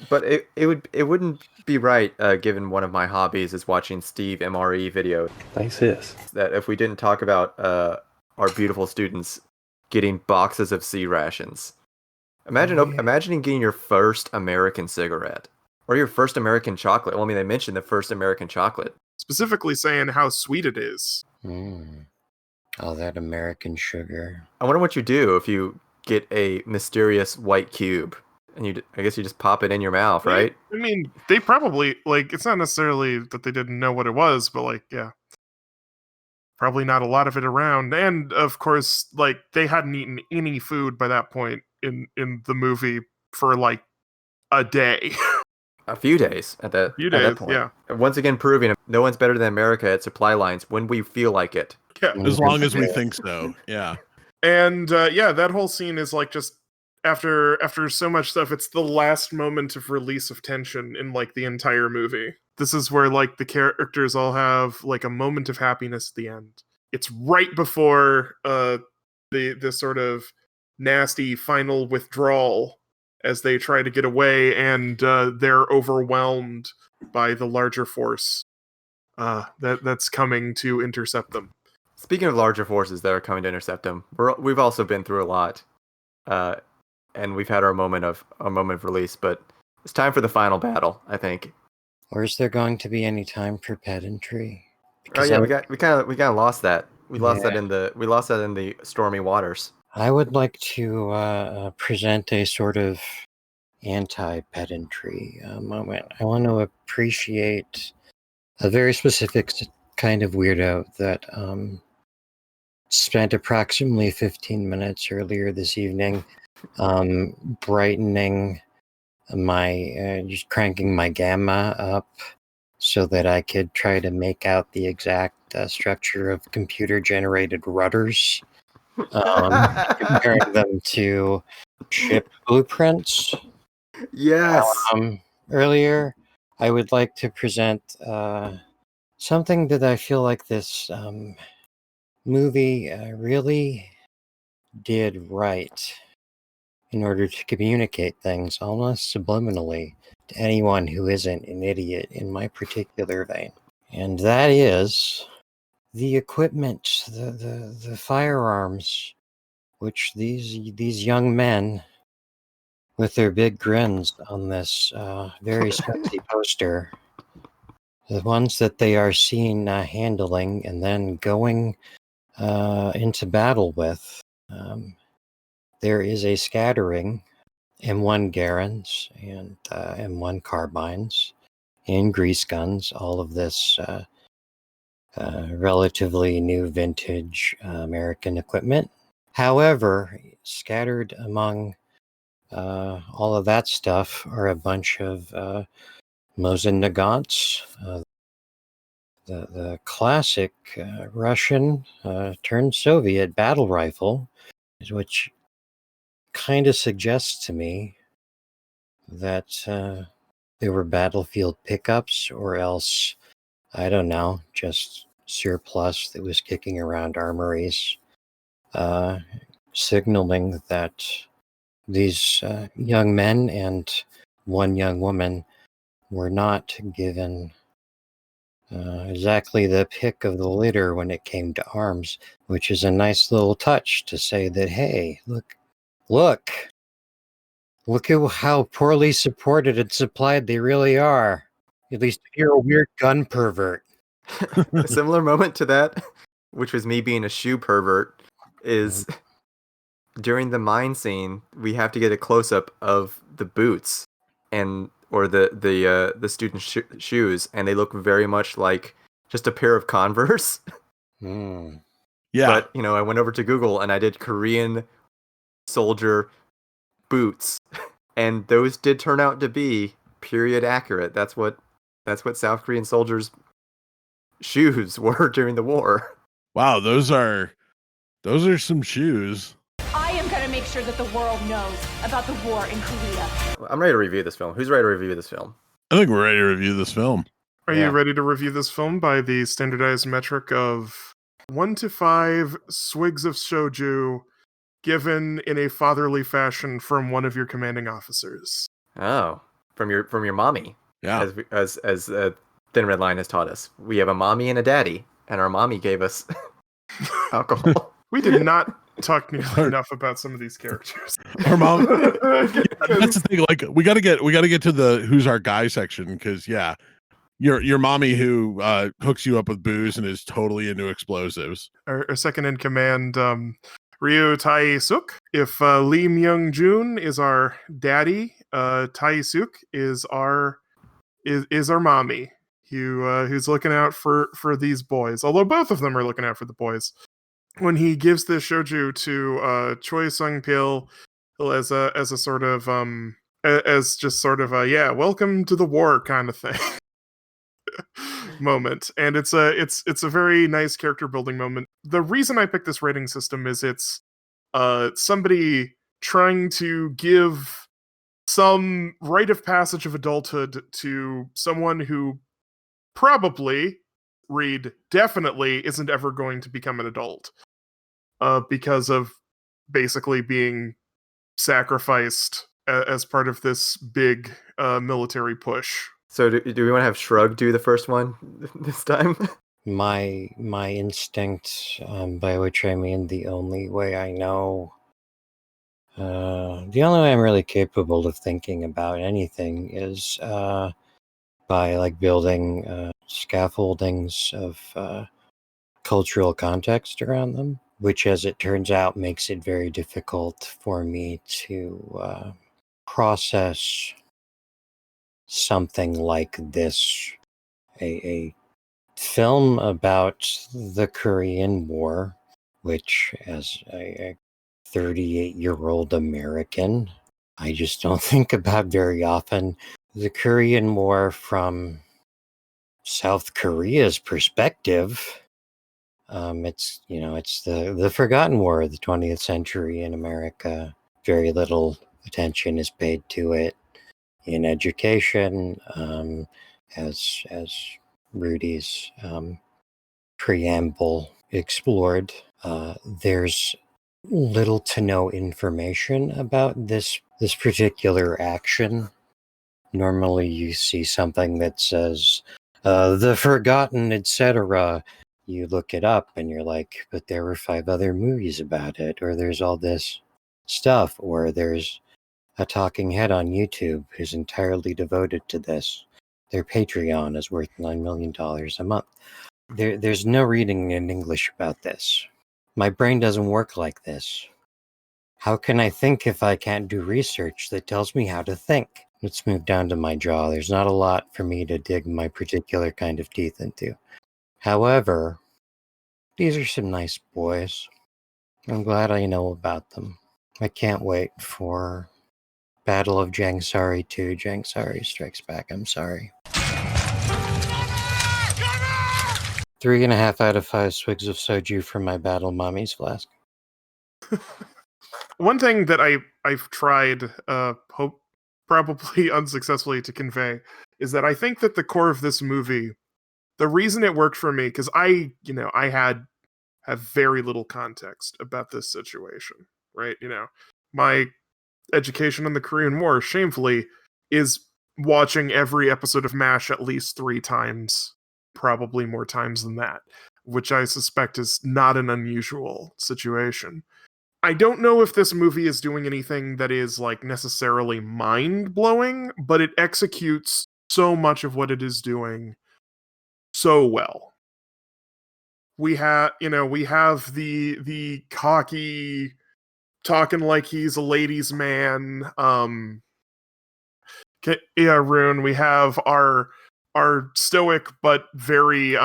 But it wouldn't be right, given one of my hobbies is watching Steve MRE video. Thanks, sis. That if we didn't talk about our beautiful students getting boxes of sea rations. Imagining getting your first American cigarette or your first American chocolate. Well, I mean, they mentioned the first American chocolate. Specifically saying how sweet it is. All that American sugar. I wonder what you do if you get a mysterious white cube. And I guess you just pop it in your mouth, right? I mean, they probably, like, it's not necessarily that they didn't know what it was, but, like, yeah. Probably not a lot of it around. And, of course, like, they hadn't eaten any food by that point in the movie for, like, a day. A few days at that point. Yeah. Once again, proving no one's better than America at supply lines when we feel like it. Yeah. As long as we think so, yeah. And, that whole scene is, like, just after so much stuff, it's the last moment of release of tension in like the entire movie. This is where like the characters all have like a moment of happiness at the end. It's right before the sort of nasty final withdrawal as they try to get away, and they're overwhelmed by the larger force that's coming to intercept them. Speaking of larger forces that are coming to intercept them, we've also been through a lot. And we've had our moment of release, but it's time for the final battle, I think. Or is there going to be any time for pedantry? Because we kind of lost that. We lost that in the stormy waters. I would like to present a sort of anti-pedantry moment. I want to appreciate a very specific kind of weirdo that spent approximately 15 minutes earlier this evening brightening my just cranking my gamma up so that I could try to make out the exact structure of computer generated rudders, comparing them to ship blueprints. Yes. Earlier I would like to present something that I feel like this movie really did right in order to communicate things almost subliminally to anyone who isn't an idiot in my particular vein. And that is the equipment, the firearms, which these young men with their big grins on this very sexy poster, the ones that they are seen handling and then going into battle with. There is a scattering M1 Garens and M1 carbines and grease guns, all of this relatively new vintage American equipment. However, scattered among all of that stuff are a bunch of Mosin Nagants, the classic Russian turned Soviet battle rifle, which kind of suggests to me that they were battlefield pickups, or else, I don't know, just surplus that was kicking around armories, signaling that these young men and one young woman were not given exactly the pick of the litter when it came to arms, which is a nice little touch to say that, hey, look at how poorly supported and supplied they really are. At least if you're a weird gun pervert. A similar moment to that, which was me being a shoe pervert, is during the mine scene. We have to get a close up of the boots or the students' shoes, and they look very much like just a pair of Converse. Mm. Yeah. But I went over to Google and I did Korean soldier boots, and those did turn out to be period accurate. That's what South Korean soldiers' shoes were during the war. Wow, those are some shoes. I am going to make sure that the world knows about the war in Korea. I'm ready to review this film. Who's ready to review this film? I think we're ready to review this film. Are you ready to review this film by the standardized metric of 1 to 5 swigs of shoju given in a fatherly fashion from one of your commanding officers? Oh, from your mommy. Yeah. As Thin Red Line has taught us, we have a mommy and a daddy, and our mommy gave us alcohol. We did not talk nearly enough about some of these characters. Our mom. That's the thing. Like, we got to get to the who's our guy section, because your mommy who hooks you up with booze and is totally into explosives. Our second in command, Ryu Tae-suk. If Lee Myung-jun is our daddy, Tae-suk is our mommy, who's looking out for these boys. Although both of them are looking out for the boys. When he gives this shoju to Choi Sung-pil as a sort of as just sort of a welcome to the war kind of thing moment, and it's a very nice character building moment. The reason I picked this rating system is it's somebody trying to give some rite of passage of adulthood to someone who probably, definitely isn't ever going to become an adult because of basically being sacrificed as part of this big military push. So do we want to have Shrug do the first one this time? My instinct, by which I mean the only way I know, the only way I'm really capable of thinking about anything is by like building scaffoldings of cultural context around them, which, as it turns out, makes it very difficult for me to process something like this, a film about the Korean War, which, as a 38-year-old American, I just don't think about very often. The Korean War from South Korea's perspective, it's the forgotten war of the 20th century in America. Very little attention is paid to it in education, as Rudy's preamble explored. There's little to no information about this particular action. Normally you see something that says the forgotten, etc., you look it up and you're like, but there were 5 other movies about it, or there's all this stuff, or there's a talking head on YouTube who's entirely devoted to this. Their Patreon is worth $9 million a month. There's no reading in English about this. My brain doesn't work like this. How can I think if I can't do research that tells me how to think? Let's move down to my jaw. There's not a lot for me to dig my particular kind of teeth into. However, these are some nice boys. I'm glad I know about them. I can't wait for Battle of Jangsari 2. Jangsari Strikes Back. I'm sorry. 3.5 out of 5 swigs of soju from my Battle Mommy's flask. One thing that I've tried, probably unsuccessfully, to convey is that I think that the core of this movie, the reason it worked for me, because I have very little context about this situation, right? My education in the Korean War, shamefully, is watching every episode of MASH at least 3 times, probably more times than that, which I suspect is not an unusual situation. I don't know if this movie is doing anything that is like necessarily mind-blowing, but it executes so much of what it is doing so well. We have the cocky, talking like he's a ladies' man, Rune. We have our stoic but very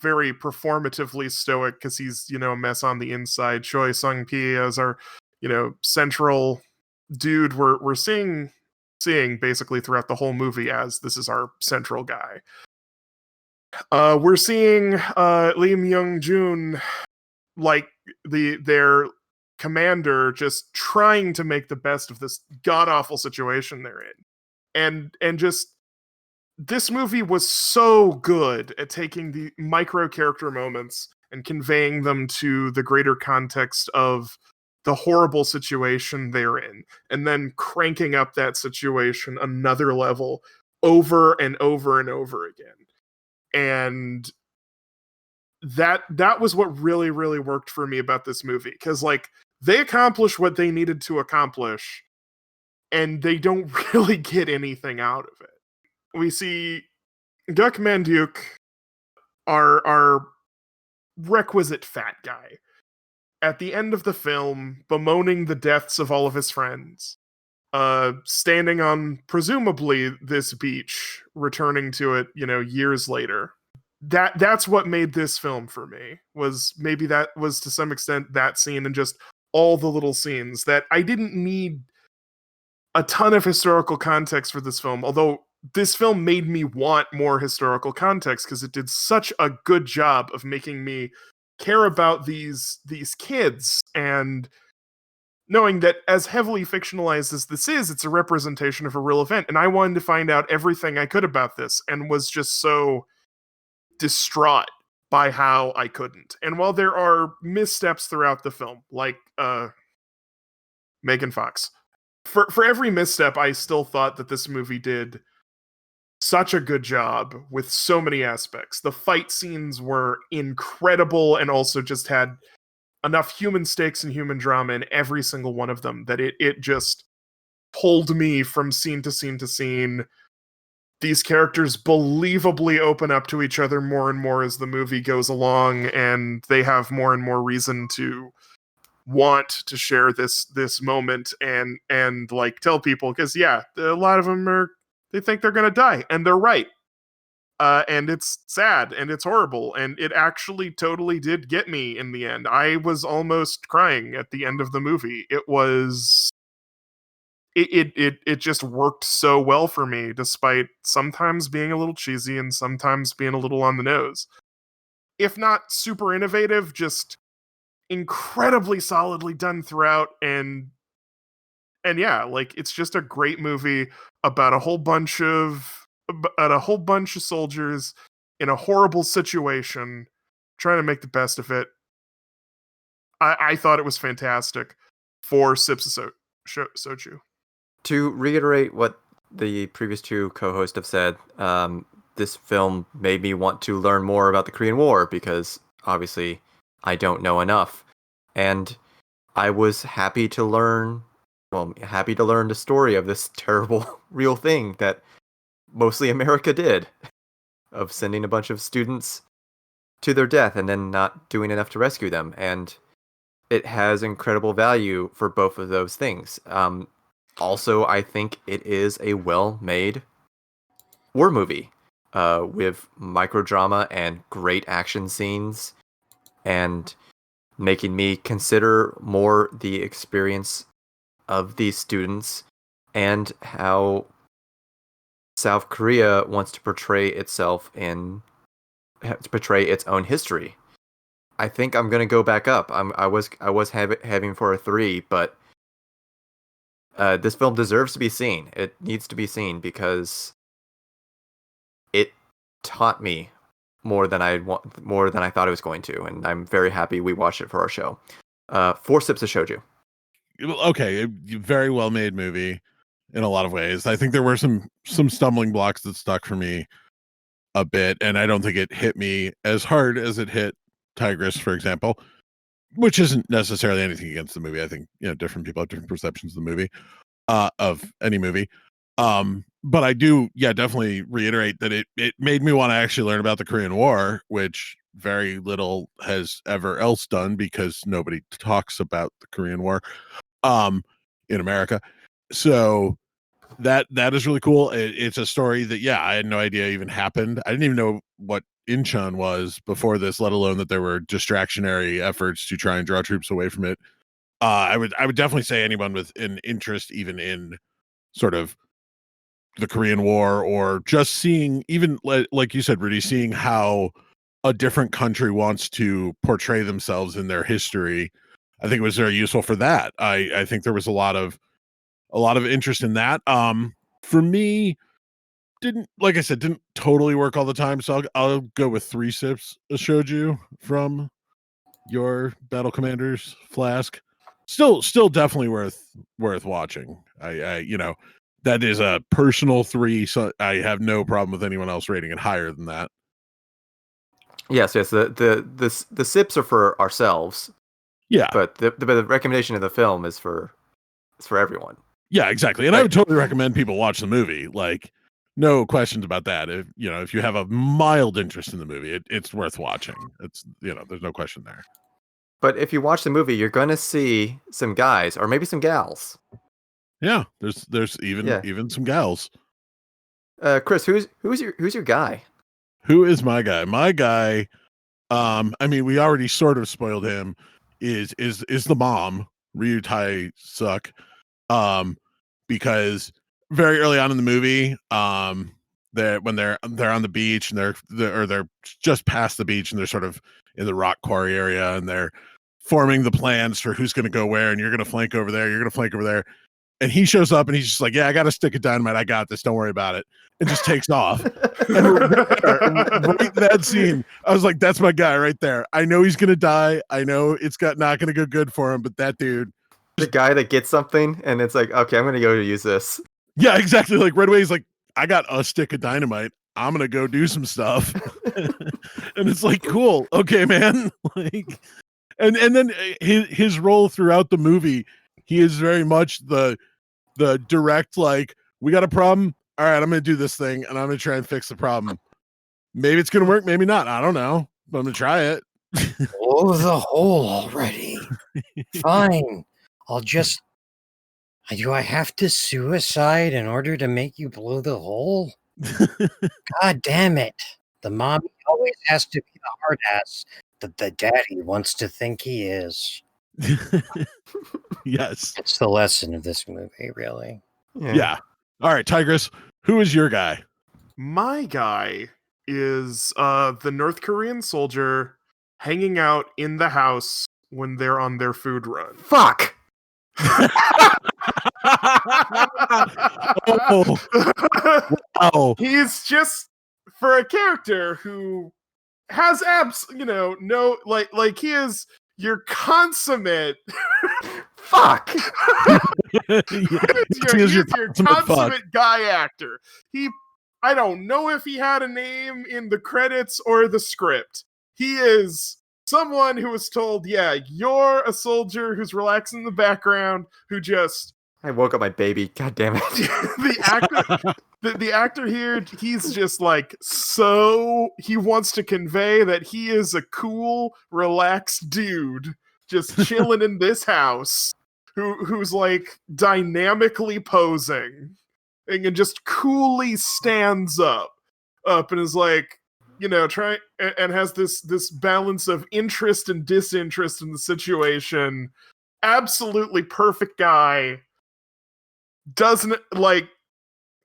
very performatively stoic, because he's a mess on the inside, Choi Sung-pi, as our central dude we're seeing basically throughout the whole movie, as this is our central guy. We're seeing Lee Myung-jun, like their commander, just trying to make the best of this god-awful situation they're in. And just, this movie was so good at taking the micro character moments and conveying them to the greater context of the horrible situation they're in, and then cranking up that situation another level over and over and over again. And that was what really, really worked for me about this movie, because like, they accomplish what they needed to accomplish, and they don't really get anything out of it. We see Guk Mandyuk, our requisite fat guy, at the end of the film, bemoaning the deaths of all of his friends, standing on presumably this beach, returning to it, years later. That's what made this film for me. Maybe that was to some extent that scene, and just all the little scenes that I didn't need a ton of historical context for this film, although this film made me want more historical context, because it did such a good job of making me care about these kids, and knowing that as heavily fictionalized as this is, it's a representation of a real event, and I wanted to find out everything I could about this, and was just so distraught by how I couldn't. And while there are missteps throughout the film, like Megan Fox, for every misstep, I still thought that this movie did such a good job with so many aspects. The fight scenes were incredible, and also just had enough human stakes and human drama in every single one of them that it just pulled me from scene to scene to scene. These characters believably open up to each other more and more as the movie goes along, and they have more and more reason to want to share this moment and like tell people, because a lot of them they think they're gonna die, and they're right. And it's sad, and it's horrible, and it actually totally did get me in the end. I was almost crying at the end of the movie. It just worked so well for me, despite sometimes being a little cheesy and sometimes being a little on the nose. If not super innovative, just incredibly solidly done throughout, and like, it's just a great movie about a whole bunch of soldiers in a horrible situation trying to make the best of it. I thought it was fantastic for sips of soju. To reiterate what the previous 2 co-hosts have said, this film made me want to learn more about the Korean War because obviously I don't know enough. And I was happy to learn the story of this terrible real thing that mostly America did, of sending a bunch of students to their death and then not doing enough to rescue them. And it has incredible value for both of those things. Also, I think it is a well-made war movie with microdrama and great action scenes, and making me consider more the experience of these students and how South Korea wants to portray its own history. I think I'm gonna go back up. I was having for a 3, but this film deserves to be seen. It needs to be seen because it taught me more than I thought it was going to, and I'm very happy we watched it for our show. 4 sips of shoju. Okay, very well made movie in a lot of ways. I think there were some stumbling blocks that stuck for me a bit, and I don't think it hit me as hard as it hit Tigress, for example, which isn't necessarily anything against the movie. I think, different people have different perceptions of the movie, of any movie. But I do, definitely reiterate that it made me want to actually learn about the Korean War, which very little has ever else done because nobody talks about the Korean War in America. So that is really cool. It's a story that I had no idea even happened. I didn't even know what Incheon was before this, let alone that there were distractionary efforts to try and draw troops away from it. I would definitely say anyone with an interest even in sort of the Korean War, or just seeing, even like you said, Rudy, seeing how a different country wants to portray themselves in their history, I think it was very useful for that. I think there was a lot of interest in that. For me, didn't totally work all the time, so I'll go with 3 sips of shoju from your Battle Commanders flask. Still definitely worth watching. I that is a personal 3, so I have no problem with anyone else rating it higher than that. Yes. The sips are for ourselves. Yeah, but the recommendation of the film is for everyone. Yeah, exactly. And I would totally recommend people watch the movie. Like, no questions about that. If you have a mild interest in the movie, it's worth watching. It's there's no question there. But if you watch the movie, you're going to see some guys or maybe some gals. Yeah, there's even some gals. Chris, who's your guy? Who is my guy? My guy, I mean, we already sort of spoiled him. Is the mom, Ryu Tai Suk, because very early on in the movie, that when they're on the beach and they're just past the beach and they're sort of in the rock quarry area and they're forming the plans for who's going to go where, and you're going to flank over there, you're going to flank over there. And he shows up and he's just like, yeah, I got a stick of dynamite. I got this. Don't worry about it. And just takes off. And right that scene, I was like, that's my guy right there. I know he's going to die. I know it's not going to go good for him, but that dude. The guy that gets something and it's like, okay, I'm going to go to use this. Yeah, exactly. Like right away, he's like, I got a stick of dynamite. I'm going to go do some stuff. And it's like, cool. Okay, man. Like, and then his role throughout the movie, he is very much the direct, like, we got a problem. All right, I'm going to do this thing and I'm going to try and fix the problem. Maybe it's going to work. Maybe not. I don't know, but I'm going to try it. Blow the hole already. Fine. Do I have to suicide in order to make you blow the hole? God damn it. The mommy always has to be the hard ass that the daddy wants to think he is. Yes. It's the lesson of this movie, really. Yeah. All right, Tigress, who is your guy? My guy is the North Korean soldier hanging out in the house when they're on their food run. Fuck! Oh. Wow. He's just, for a character who has abs, no, like he is your consummate. Fuck! He's your consummate guy actor. He I don't know if he had a name in the credits or the script. He is someone who was told, yeah, you're a soldier who's relaxing in the background, who just I woke up my baby. God damn it. the actor here, he's just like, so he wants to convey that he is a cool, relaxed dude just chilling in this house who's like dynamically posing and just coolly stands up and is like, you know, try and has this balance of interest and disinterest in the situation. Absolutely perfect guy. Doesn't like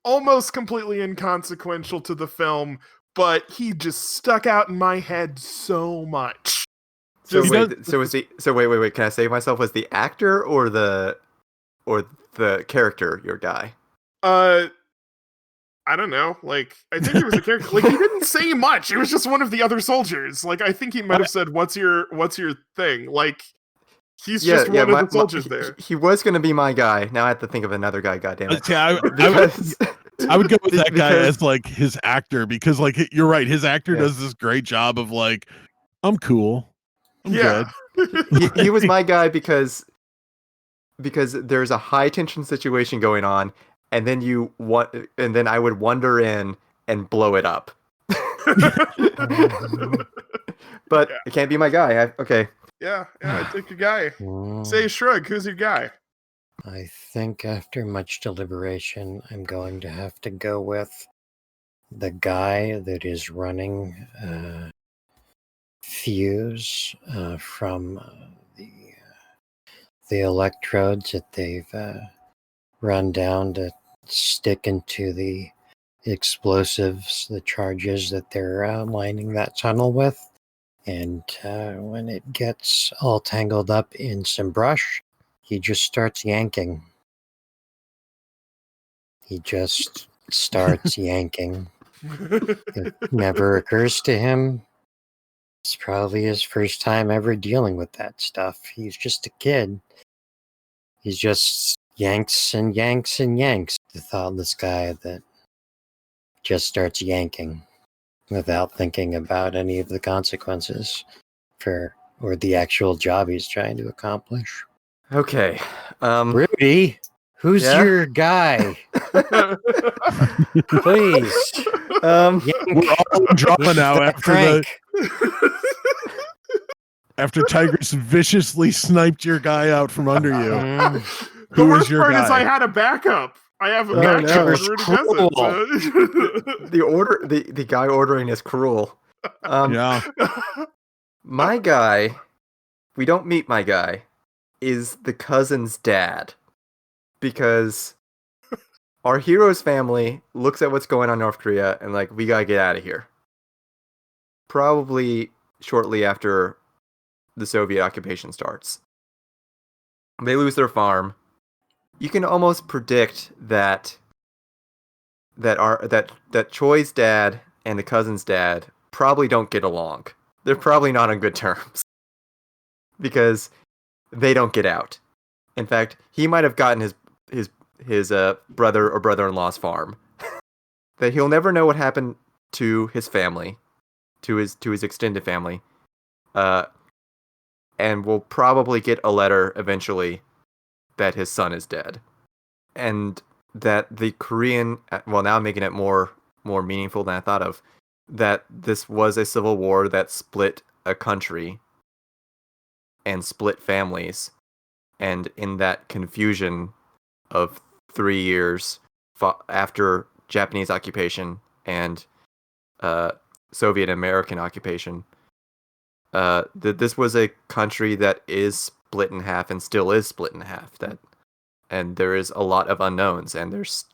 almost completely inconsequential to the film, but he just stuck out in my head so much. So Just- wait. Can I save myself? Was the actor or the character your guy? I don't know. Like, I think he was a character. Like, he didn't say much. He was just one of the other soldiers. Like, I think he might have said, "What's your thing?" Like, he's just one of the soldiers there. He was going to be my guy. Now I have to think of another guy. God damn it! I would go with that guy as like his actor, because like you're right, his actor does this great job of like, I'm cool. I'm good. He was my guy because there's a high tension situation going on, and then I would wander in and blow it up. But it can't be my guy. Okay. Yeah, I take your guy. Say shrug. Who's your guy? I think after much deliberation, I'm going to have to go with the guy that is running fuse from the electrodes that they've run down to stick into the explosives, the charges that they're lining that tunnel with. And when it gets all tangled up in some brush, he just starts yanking. He just starts yanking. It never occurs to him. It's probably his first time ever dealing with that stuff. He's just a kid. He just yanks and yanks and yanks. The thoughtless guy that just starts yanking without thinking about any of the consequences or the actual job he's trying to accomplish. Okay. Rudy, who's your guy? Please. We're all in drama now after Tigress viciously sniped your guy out from under you. The worst your part guy? is I had a backup. I have a backup. no. Rudy doesn't. The guy ordering is cruel. Yeah. My guy, we don't meet my guy, is the cousin's dad. Because our hero's family looks at what's going on in North Korea and like, we gotta get out of here. Probably shortly after the Soviet occupation starts. They lose their farm. You can almost predict that Choi's dad and the cousin's dad probably don't get along. They're probably not on good terms. Because they don't get out. In fact, he might have gotten his brother or brother-in-law's farm. That he'll never know what happened to his family, to his extended family, and will probably get a letter eventually that his son is dead, and that the Korean, well, now I'm making it more meaningful than I thought of, that this was a civil war that split a country and split families, and in that confusion of 3 years after Japanese occupation and Soviet American occupation, that this was a country that is split in half and still is split in half. And there is a lot of unknowns, and there's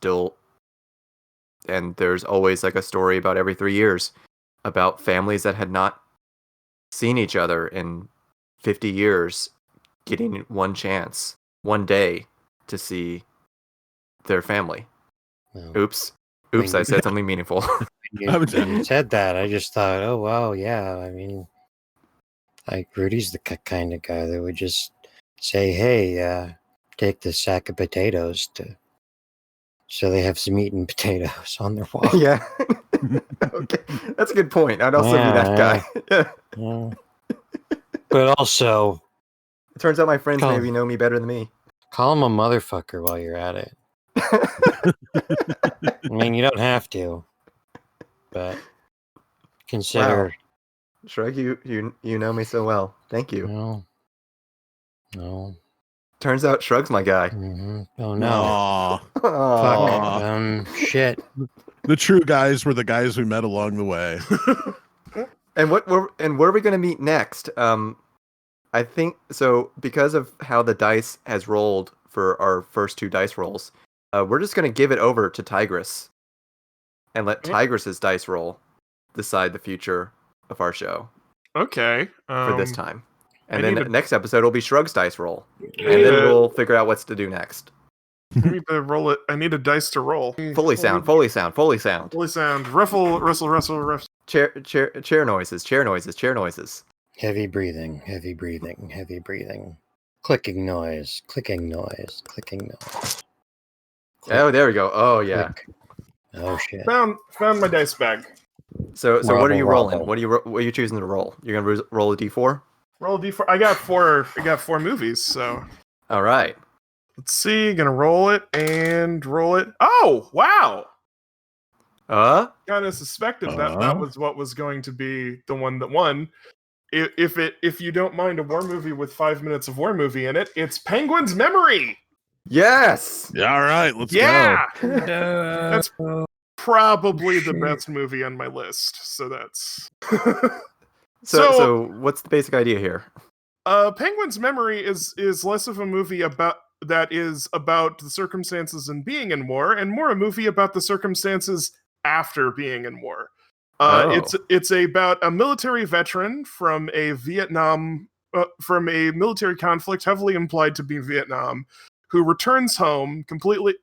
always like a story about every 3 years about families that had not seen each other in 50 years getting one chance, one day to see their family. Well, Oops, I said something meaningful. when you said that, I just thought, oh, wow, yeah. I mean, like, Rudy's the kind of guy that would just say, hey, take this sack of potatoes to So they have some meat and potatoes on their wall. Yeah. Okay, that's a good point. I'd also be that guy. Yeah. Yeah. But also, It turns out my friends Oh. maybe know me better than me. call him a motherfucker while you're at it. I mean, you don't have to, but consider. Shrug, you know me so well. Thank you. No. Turns out Shrug's my guy. Oh no. Aw. Aw. Fuck. Shit. The true guys were the guys we met along the way. And where are we going to meet next? I think so because of how the dice has rolled for our first 2 dice rolls. We're just going to give it over to Tigress and let Tigress's dice roll decide the future of our show Okay. for this time. And I then need the next episode will be Shrug's dice roll, and need then a- we'll figure out what's to do next. I need to roll it. I need a dice to roll. Foley sound. Fully sound. Ruffle. Chair noises. Heavy breathing. Clicking noise. Oh, there we go. Oh, yeah. Click. Oh shit. Found my dice bag. So what are you Wobble, rolling? wobble. What are you choosing to roll? You're gonna roll a d4. Roll a d4. I got four movies, so All right. let's see. Gonna roll it and roll it. Oh wow! Kind of suspected that was what was going to be the one that won. If you don't mind a war movie with 5 minutes of war movie in it, it's Penguin's Memory. Yes. Yeah, all right, let's Yeah, go. that's probably the best movie on my list. So that's. So what's the basic idea here? Penguin's Memory is less of a movie about the circumstances in being in war, and more a movie about the circumstances after being in war. It's about a military veteran from a military conflict, heavily implied to be Vietnam, who returns home completely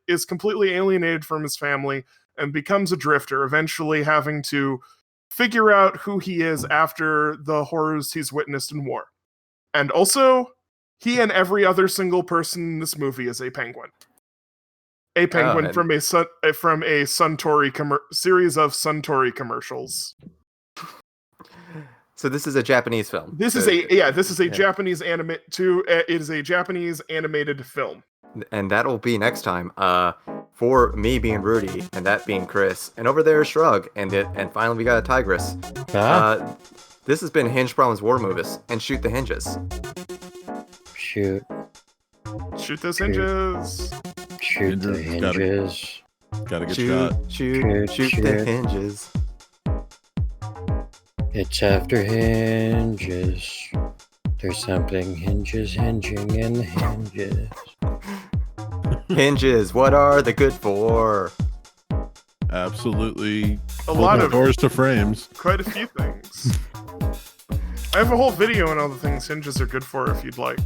alienated from his family and becomes a drifter, eventually having to figure out who he is after the horrors he's witnessed in war. And also, he and every other single person in this movie is a penguin. A penguin from a Suntory series of Suntory commercials. So this is a Japanese film. This is a Japanese It is a Japanese animated film. And that'll be next time. For me being Rudy and that being Chris, and over there is Shrug, and finally we got a Tigress. This has been Hinge Problems War Movies, and shoot the hinges. Shoot Those hinges. Shoot the hinges. Gotta get shot. Shoot the hinges. It's after hinges. There's something hinging in the hinges. Hinges, what are they good for? Absolutely. A lot of doors to frames. quite a few things. I have a whole video on all the things hinges are good for if you'd like.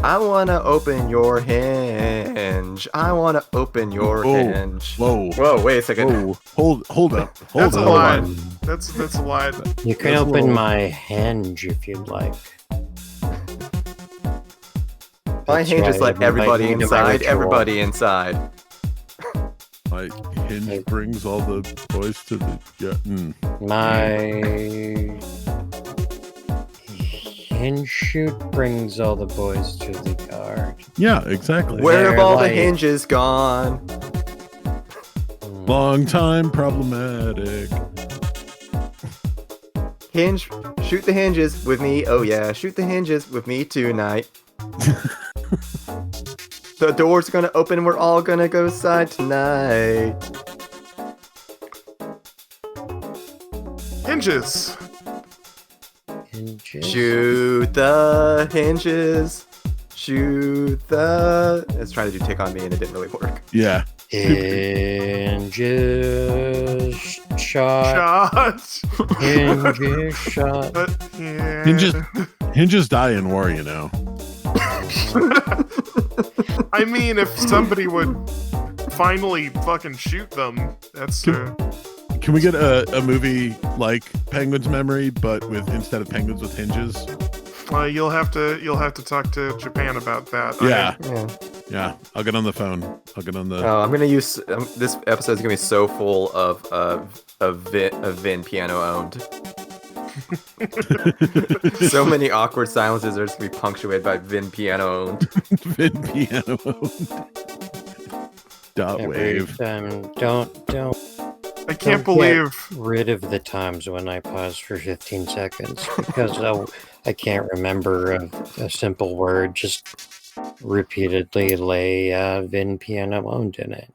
I wanna open your hinge. I wanna open your hinge. Whoa, wait a second. Hold up. That's a Hold lot. on. That's a lot. You can That's open little- my hinge if you'd like. My That's hinges right, let everybody invite me to my inside. ritual. Everybody inside. My hinge brings all the boys to the. My hinge shoot brings all the boys to the yard. Yeah, exactly. Where have all the like- hinges gone? Long time problematic. Hinge, shoot the hinges with me. Oh yeah, shoot the hinges with me tonight. The door's gonna open and we're all gonna go side tonight. Hinges. Hinges. Shoot the hinges. Shoot the... It's trying to do Take On Me and it didn't really work. Yeah. Hinges shot. Hinges shot. But, yeah. Hinges die in war, you know. I mean, if somebody would finally fucking shoot them, that's Can we get a movie like Penguin's Memory, but with instead of penguins with hinges? you'll have to talk to Japan about that. Yeah. Yeah, I'll get on the phone. I'll get on the. I'm gonna use this episode is gonna be so full of Vin piano owned. So many awkward silences are just gonna be punctuated by Vin piano owned. Vin piano owned. Dot wave. Don't. I can't Don't believe. Get rid of the times when I pause for 15 seconds because I can't remember a simple word. Just repeatedly lay Vin piano owned in it.